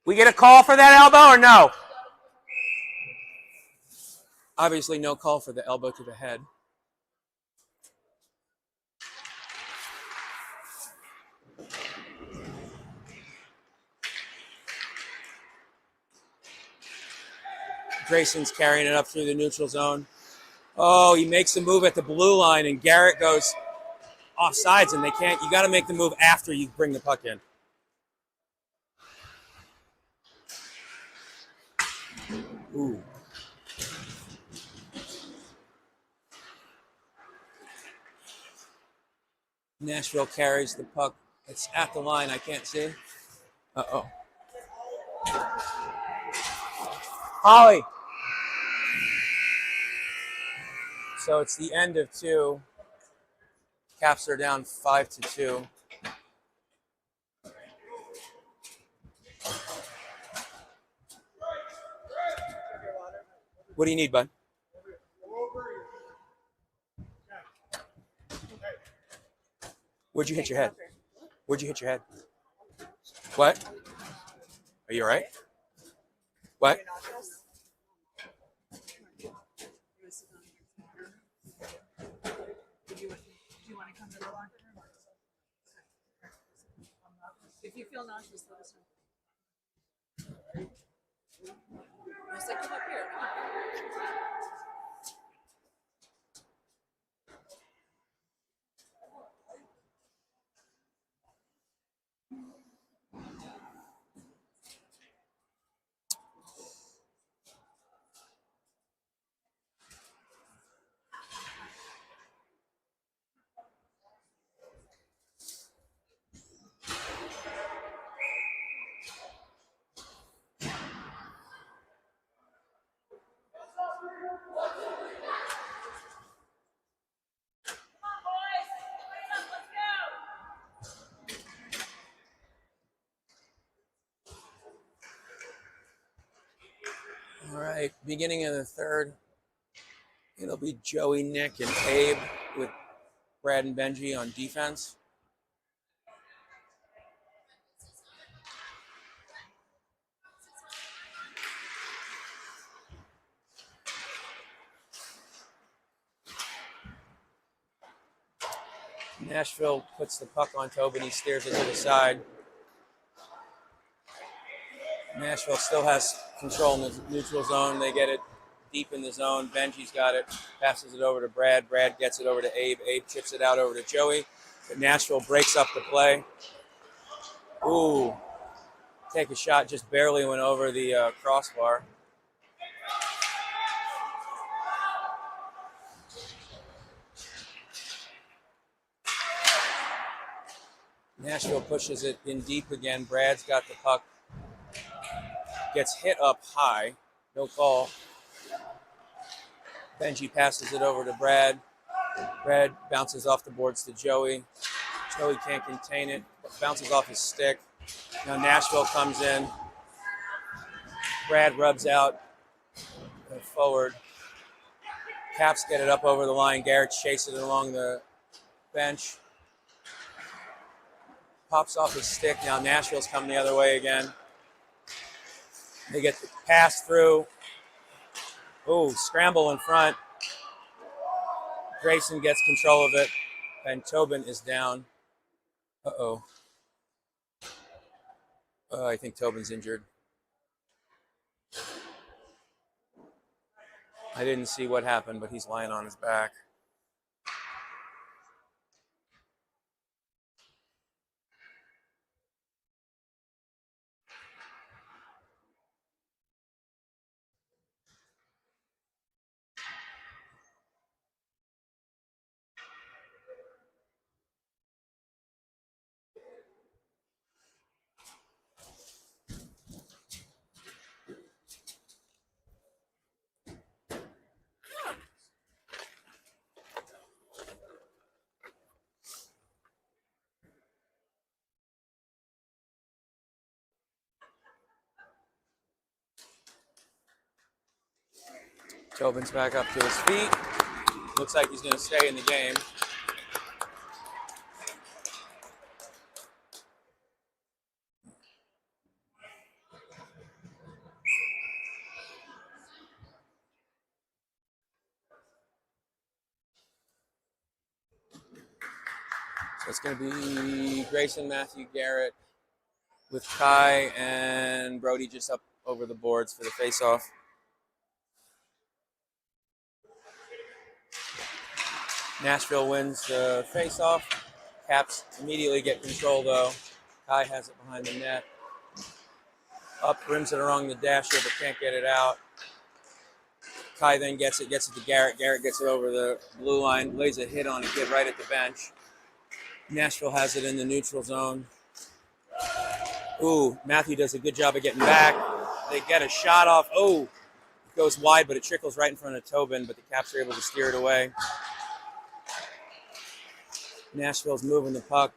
We get a call for that elbow or no? Obviously no call for the elbow to the head. Grayson's carrying it up through the neutral zone. Oh, he makes the move at the blue line, and Garrett goes off sides, and they can't. You got to make the move after you bring the puck in. Ooh. Nashville carries the puck. It's at the line. I can't see. Uh-oh. Holly. So it's the end of 2. Caps are down 5-2. What do you need, bud? Where'd you hit your head? Where'd you hit your head? What? Are you all right? What? If you feel nauseous, let us know. Just like, come up here. All right, beginning of the 3rd, it'll be Joey, Nick, and Abe with Brad and Benji on defense. Nashville puts the puck on Tobin. He steers it to the side. Nashville still has control in the neutral zone. They get it deep in the zone. Benji's got it. Passes it over to Brad. Brad gets it over to Abe. Abe chips it out over to Joey. But Nashville breaks up the play. Ooh. Take a shot. Just barely went over the crossbar. Nashville pushes it in deep again. Brad's got the puck. Gets hit up high. No call. Benji passes it over to Brad. Brad bounces off the boards to Joey. Joey can't contain it. Bounces off his stick. Now Nashville comes in. Brad rubs out forward. Caps get it up over the line. Garrett chases it along the bench. Pops off his stick. Now Nashville's coming the other way again. They get the pass through. Ooh, scramble in front. Grayson gets control of it, and Tobin is down. Uh-oh. I think Tobin's injured. I didn't see what happened, but he's lying on his back. Tobin's back up to his feet. Looks like he's going to stay in the game. So it's going to be Grayson, Matthew, Garrett with Kai and Brody just up over the boards for the faceoff. Nashville wins the faceoff. Caps immediately get control though. Kai has it behind the net. Up, rims it along the dasher, but can't get it out. Kai then gets it to Garrett. Garrett gets it over the blue line, lays a hit on a kid right at the bench. Nashville has it in the neutral zone. Ooh, Matthew does a good job of getting back. They get a shot off. Oh, it goes wide, but it trickles right in front of Tobin, but the Caps are able to steer it away. Nashville's moving the puck.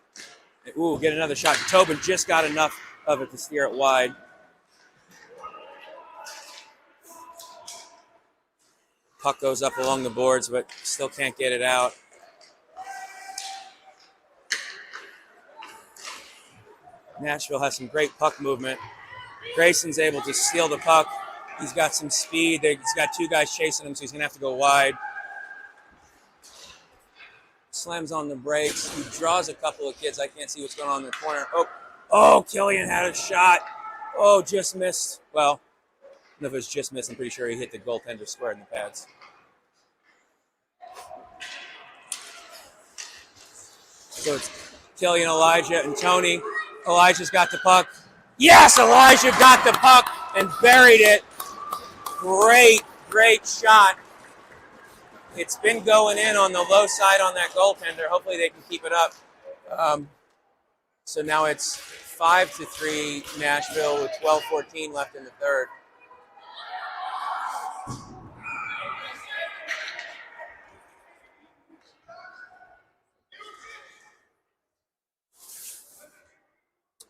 Ooh, get another shot. Tobin just got enough of it to steer it wide. Puck goes up along the boards, but still can't get it out. Nashville has some great puck movement. Grayson's able to steal the puck. He's got some speed. He's got two guys chasing him, so he's going to have to go wide. Slams on the brakes. He draws a couple of kids. I can't see what's going on in the corner. Oh, Killian had a shot. Oh, just missed. Well, I don't know if it was just missed. I'm pretty sure he hit the goaltender square in the pads. So it's Killian, Elijah, and Tony. Elijah's got the puck. Yes, Elijah got the puck and buried it. Great shot. It's been going in on the low side on that goaltender. Hopefully they can keep it up. So now it's 5-3 Nashville with 12:14 left in the third.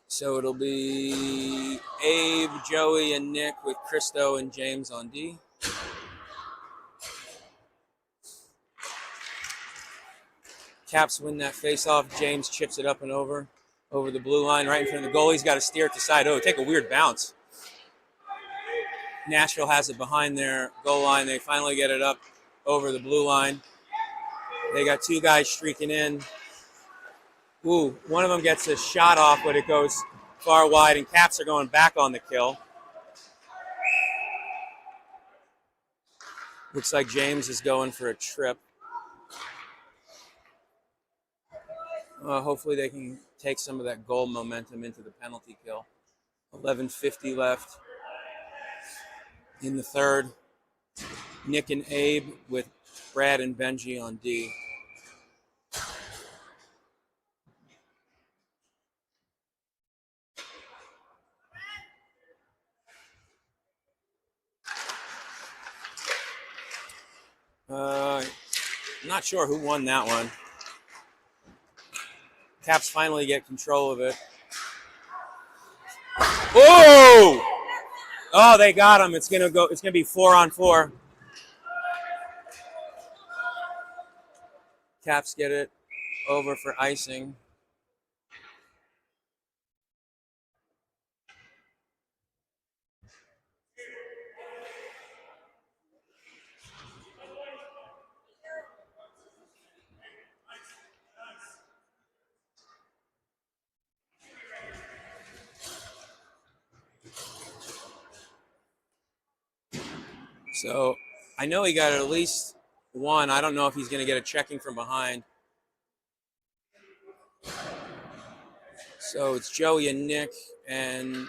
So it'll be Abe, Joey, and Nick with Christo and James on D. Caps win that faceoff. James chips it up and over the blue line, right in front of the goal. He's got to steer it to side. Oh, take a weird bounce. Nashville has it behind their goal line. They finally get it up over the blue line. They got two guys streaking in. Ooh, one of them gets a shot off, but it goes far wide, and Caps are going back on the kill. Looks like James is going for a trip. Hopefully they can take some of that goal momentum into the penalty kill. 11:50 left in the third. Nick and Abe with Brad and Benji on D. I'm not sure who won that one. Caps finally get control of it. Oh! Oh, they got him. It's gonna be 4-on-4. Caps get it over for icing. So I know he got at least one. I don't know if he's going to get a checking from behind. So it's Joey and Nick and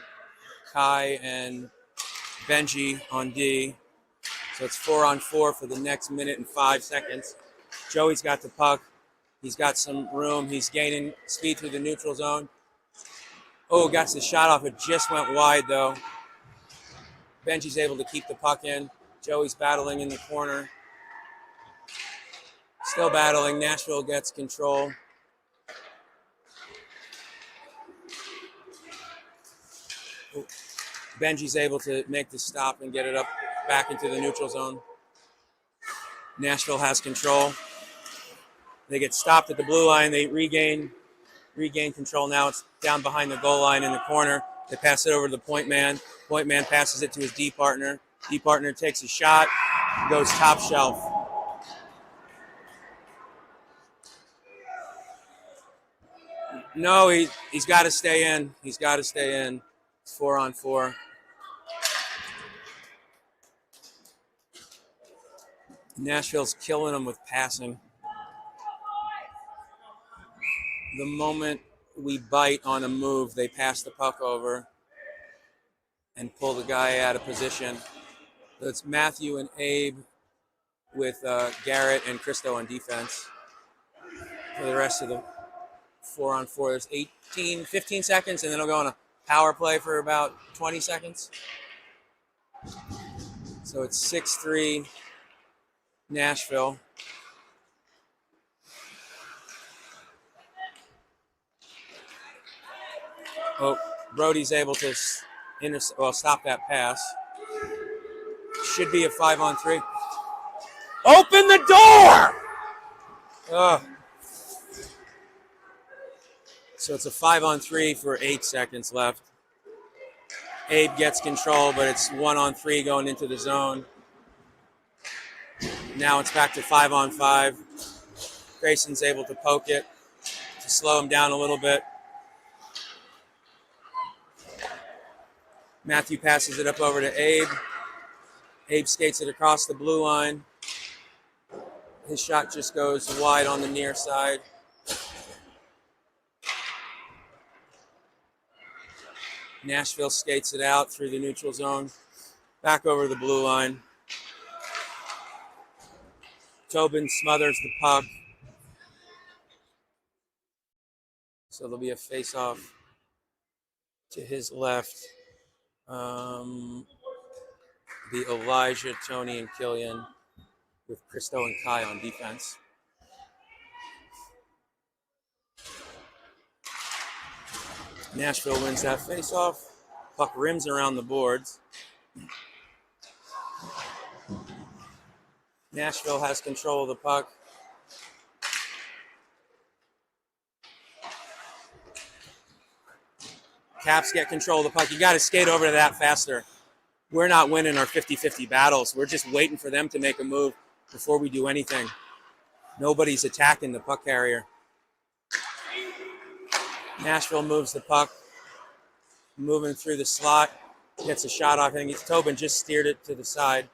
Kai and Benji on D. So it's 4-on-4 for the next minute and 5 seconds. Joey's got the puck. He's got some room. He's gaining speed through the neutral zone. Oh, got the shot off. It just went wide, though. Benji's able to keep the puck in. Joey's battling in the corner. Still battling. Nashville gets control. Benji's able to make the stop and get it up back into the neutral zone. Nashville has control. They get stopped at the blue line. They regain control. Now it's down behind the goal line in the corner. They pass it over to the point man. Point man passes it to his D partner. D partner takes a shot, goes top shelf. No, he's got to stay in. He's got to stay in. It's 4-on-4. Nashville's killing them with passing. The moment we bite on a move, they pass the puck over and pull the guy out of position. So it's Matthew and Abe with Garrett and Christo on defense. For the rest of the 4-on-4, there's 15 seconds, and then they'll go on a power play for about 20 seconds. So it's 6-3 Nashville. Oh, Brody's able to stop that pass. Should be a 5-on-3. Open the door! So it's a 5-on-3 for 8 seconds left. Abe gets control, but it's 1-on-3 going into the zone. Now it's back to 5-on-5. Grayson's able to poke it to slow him down a little bit. Matthew passes it up over to Abe. Abe skates it across the blue line. His shot just goes wide on the near side. Nashville skates it out through the neutral zone, back over the blue line. Tobin smothers the puck. So there'll be a face-off to his left. Be Elijah, Tony, and Killian with Christo and Kai on defense. Nashville wins that face-off. Puck rims around the boards. Nashville has control of the puck. Caps get control of the puck. You got to skate over to that faster. We're not winning our 50-50 battles. We're just waiting for them to make a move before we do anything. Nobody's attacking the puck carrier. Nashville moves the puck, moving through the slot, gets a shot off. I think it's Tobin just steered it to the side.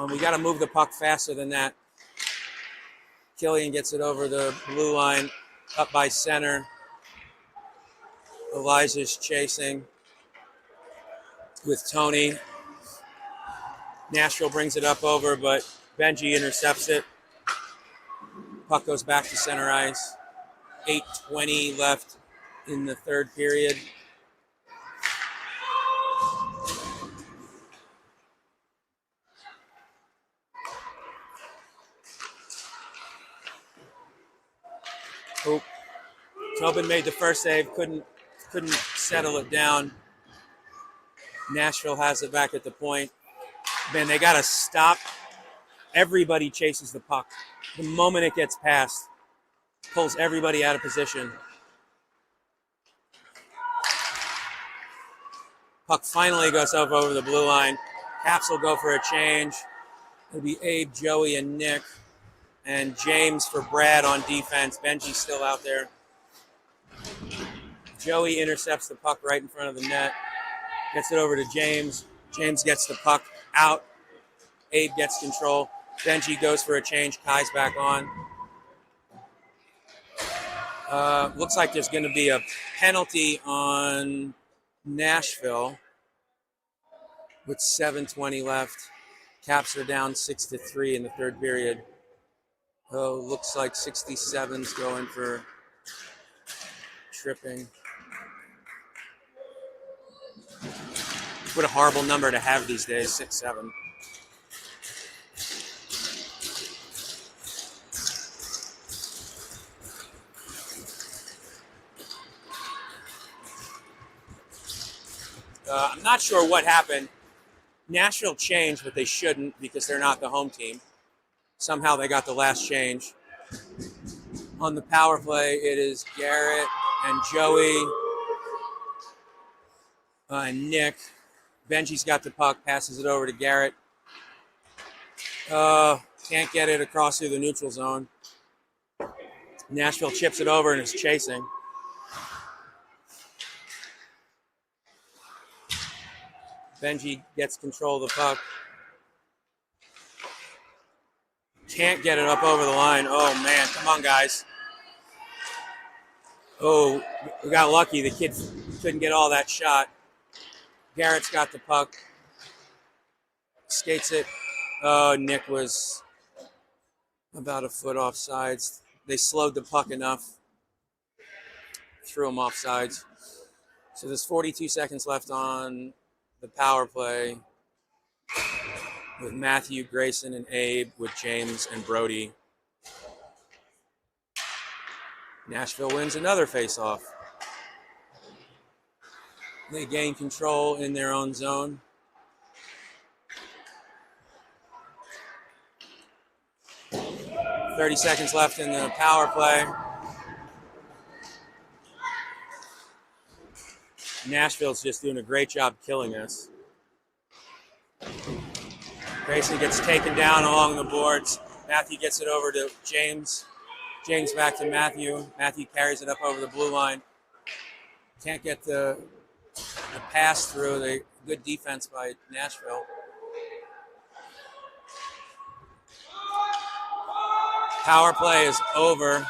We got to move the puck faster than that. Killian gets it over the blue line, up by center. Elijah's chasing with Tony. Nashville brings it up over, but Benji intercepts it. Puck goes back to center ice. 8:20 left in the third period. Oh, Tobin made the first save, couldn't settle it down. Nashville has it back at the point. Man, they got to stop. Everybody chases the puck. The moment it gets passed, pulls everybody out of position. Puck finally goes up over the blue line. Caps will go for a change. It'll be Abe, Joey, and Nick. And James for Brad on defense. Benji's still out there. Joey intercepts the puck right in front of the net. Gets it over to James. James gets the puck out. Abe gets control. Benji goes for a change. Kai's back on. Looks like there's going to be a penalty on Nashville with 7:20 left. Caps are down 6-3 in the third period. Oh, looks like 67's going for tripping. What a horrible number to have these days, 6-7. I'm not sure what happened. Nashville changed, but they shouldn't because they're not the home team. Somehow they got the last change. On the power play, it is Garrett and Joey and Nick. Benji's got the puck, passes it over to Garrett. Can't get it across through the neutral zone. Nashville chips it over and is chasing. Benji gets control of the puck. Can't get it up over the line. Oh, man. Come on, guys. Oh, we got lucky. The kid couldn't get all that shot. Garrett's got the puck. Skates it. Oh, Nick was about a foot off sides. They slowed the puck enough. Threw him off sides. So there's 42 seconds left on the power play with Matthew, Grayson, and Abe, with James and Brody. Nashville wins another face-off. They gain control in their own zone. .30 seconds left in the power play. Nashville's just doing a great job killing us. Grayson gets taken down along the boards. Matthew gets it over to James. James back to Matthew. Matthew carries it up over the blue line. Can't get the pass through. The good defense by Nashville. Power play is over.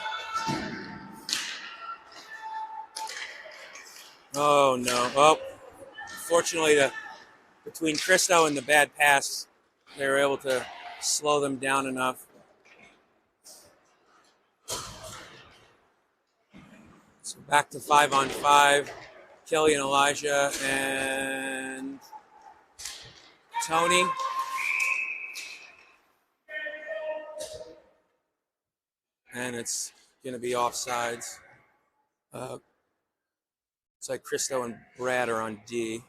Oh, no. Oh, fortunately, between Christo and the bad pass, they were able to slow them down enough. So back to 5-on-5. Kelly and Elijah and Tony. And it's going to be offsides. It's like Christo and Brad are on D.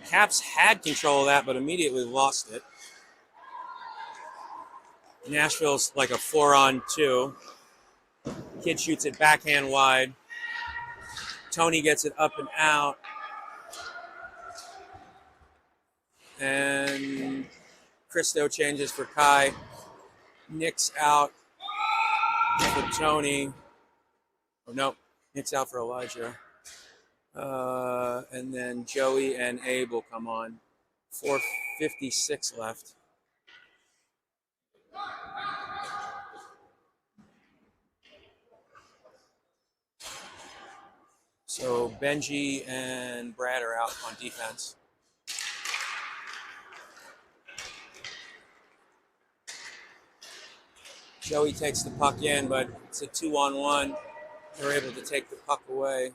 Caps had control of that, but immediately lost it. Nashville's like a 4-on-2. Kid shoots it backhand wide. Tony gets it up and out. And Christo changes for Kai. Nick's out for Tony. Oh, no. Nick's out for Elijah. And then Joey and Abe will come on. 4:56 left. So Benji and Brad are out on defense. Joey takes the puck in, but it's a 2-on-1. They're able to take the puck away.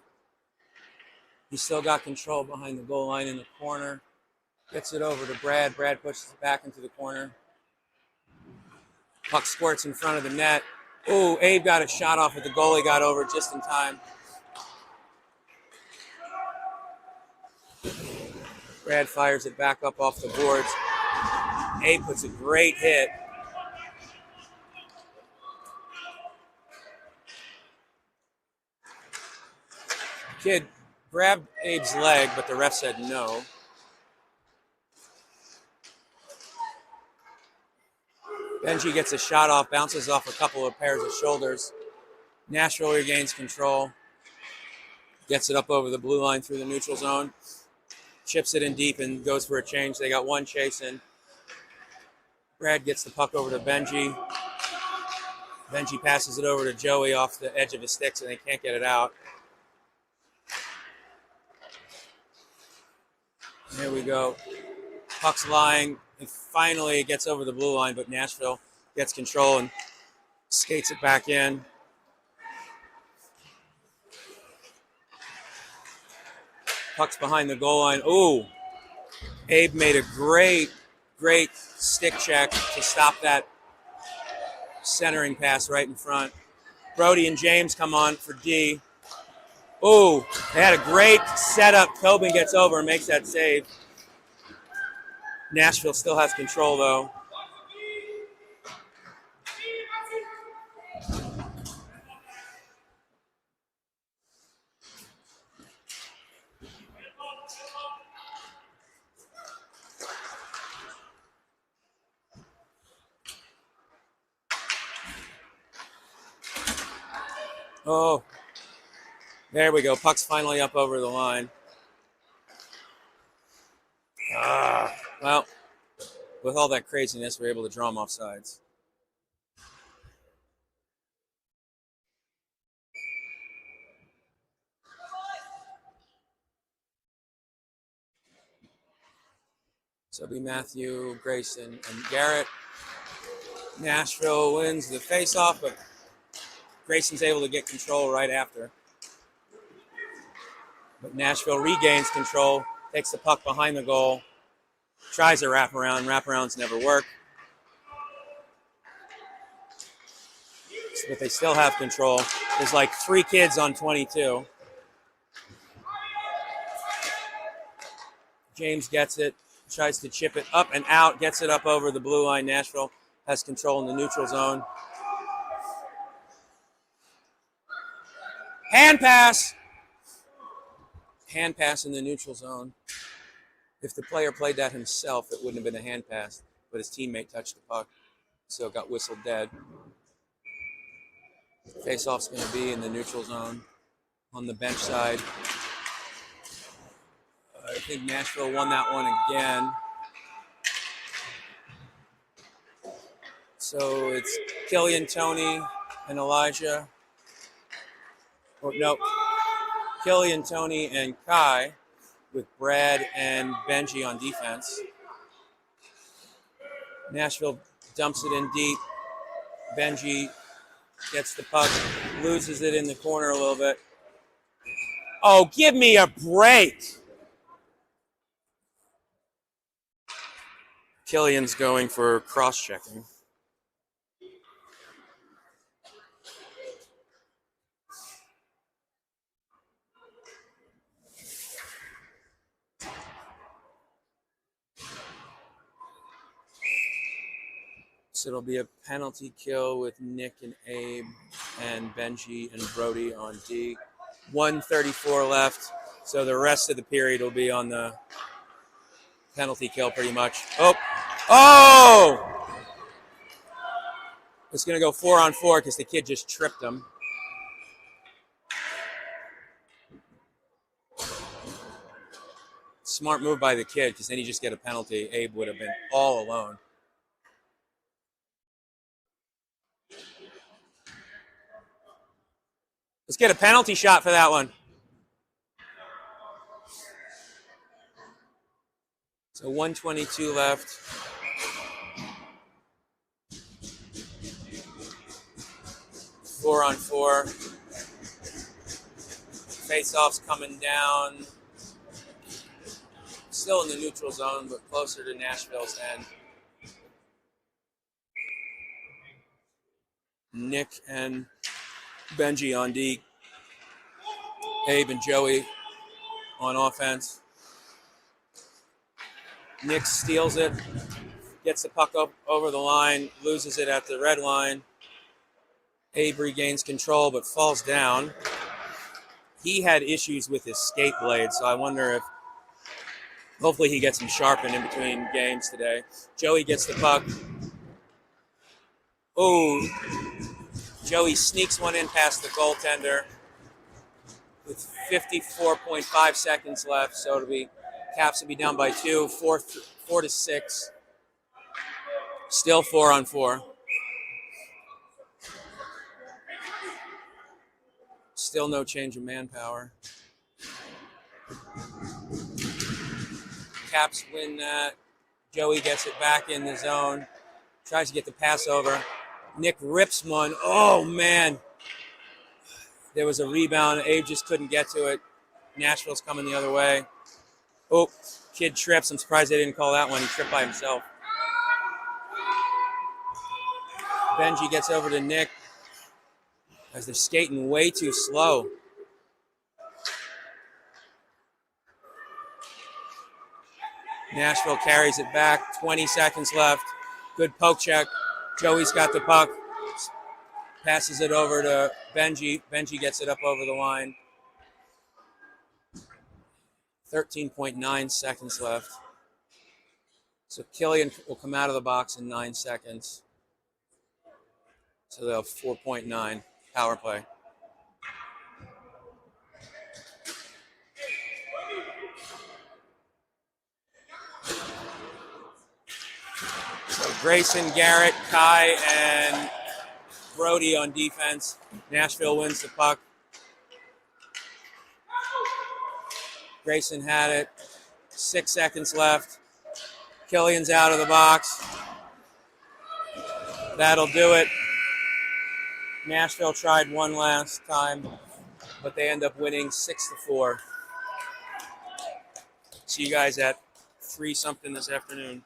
He's still got control behind the goal line in the corner. Gets it over to Brad. Brad pushes it back into the corner. Puck squirts in front of the net. Oh, Abe got a shot off, but the goalie got over just in time. Brad fires it back up off the boards. Abe puts a great hit. Kid grabbed Abe's leg, but the ref said no. Benji gets a shot off, bounces off a couple of pairs of shoulders. Nashville regains control. Gets it up over the blue line through the neutral zone. Chips it in deep and goes for a change. They got one chasing. Brad gets the puck over to Benji. Benji passes it over to Joey off the edge of his sticks, and they can't get it out. Here we go. Puck's lying. It finally gets over the blue line, but Nashville gets control and skates it back in. Puck's behind the goal line. Ooh, Abe made a great stick check to stop that centering pass right in front. Brody and James come on for D. Ooh, they had a great setup. Tobin gets over and makes that save. Nashville still has control, though. Oh, there we go. Puck's finally up over the line. Well, with all that craziness, we're able to draw them off sides. So it'll be Matthew, Grayson, and Garrett. Nashville wins the faceoff, but Grayson's able to get control right after. But Nashville regains control, takes the puck behind the goal, tries a wraparound. Wraparounds never work. But they still have control. There's like 3 kids on 22. James gets it, tries to chip it up and out, gets it up over the blue line. Nashville has control in the neutral zone. Hand pass! Hand pass in the neutral zone. If the player played that himself, it wouldn't have been a hand pass, but his teammate touched the puck, so it got whistled dead. Face-off's going to be in the neutral zone on the bench side. I think Nashville won that one again. So it's Killian, Tony, and Elijah. Or no, Killian, Tony, and Kai with Brad and Benji on defense. Nashville dumps it in deep. Benji gets the puck, loses it in the corner a little bit. Oh, give me a break. Killian's going for cross-checking. So it'll be a penalty kill with Nick and Abe and Benji and Brody on D. 1:34 left. So the rest of the period will be on the penalty kill pretty much. Oh! It's going to go 4-on-4 because the kid just tripped him. Smart move by the kid because then you just get a penalty. Abe would have been all alone. Let's get a penalty shot for that one. So 1:22 left. Four on four. Face-off's coming down. Still in the neutral zone, but closer to Nashville's end. Nick and Benji on D. Abe and Joey on offense. Nick steals it, gets the puck up over the line, loses it at the red line. Abe regains control but falls down. He had issues with his skate blade, so I wonder if hopefully he gets them sharpened in between games today. Joey gets the puck. Oh, Joey sneaks one in past the goaltender with 54.5 seconds left, so it'll be Caps will be down by 2, 4-6. Still 4-on-4. Still no change of manpower. Caps win that. Joey gets it back in the zone. Tries to get the pass over. Nick rips one. Oh, man. There was a rebound. Abe just couldn't get to it. Nashville's coming the other way. Oh, kid trips. I'm surprised they didn't call that one. He tripped by himself. Benji gets over to Nick as they're skating way too slow. Nashville carries it back. 20 seconds left. Good poke check. Joey's got the puck. Passes it over to Benji. Benji gets it up over the line. 13.9 seconds left. So Killian will come out of the box in 9 seconds. So they'll have 4.9 power play. So Grayson, Garrett, Kai, and Brody on defense. Nashville wins the puck. Grayson had it. 6 seconds left. Killian's out of the box. That'll do it. Nashville tried one last time, but they end up winning 6-4. See you guys at 3 something this afternoon.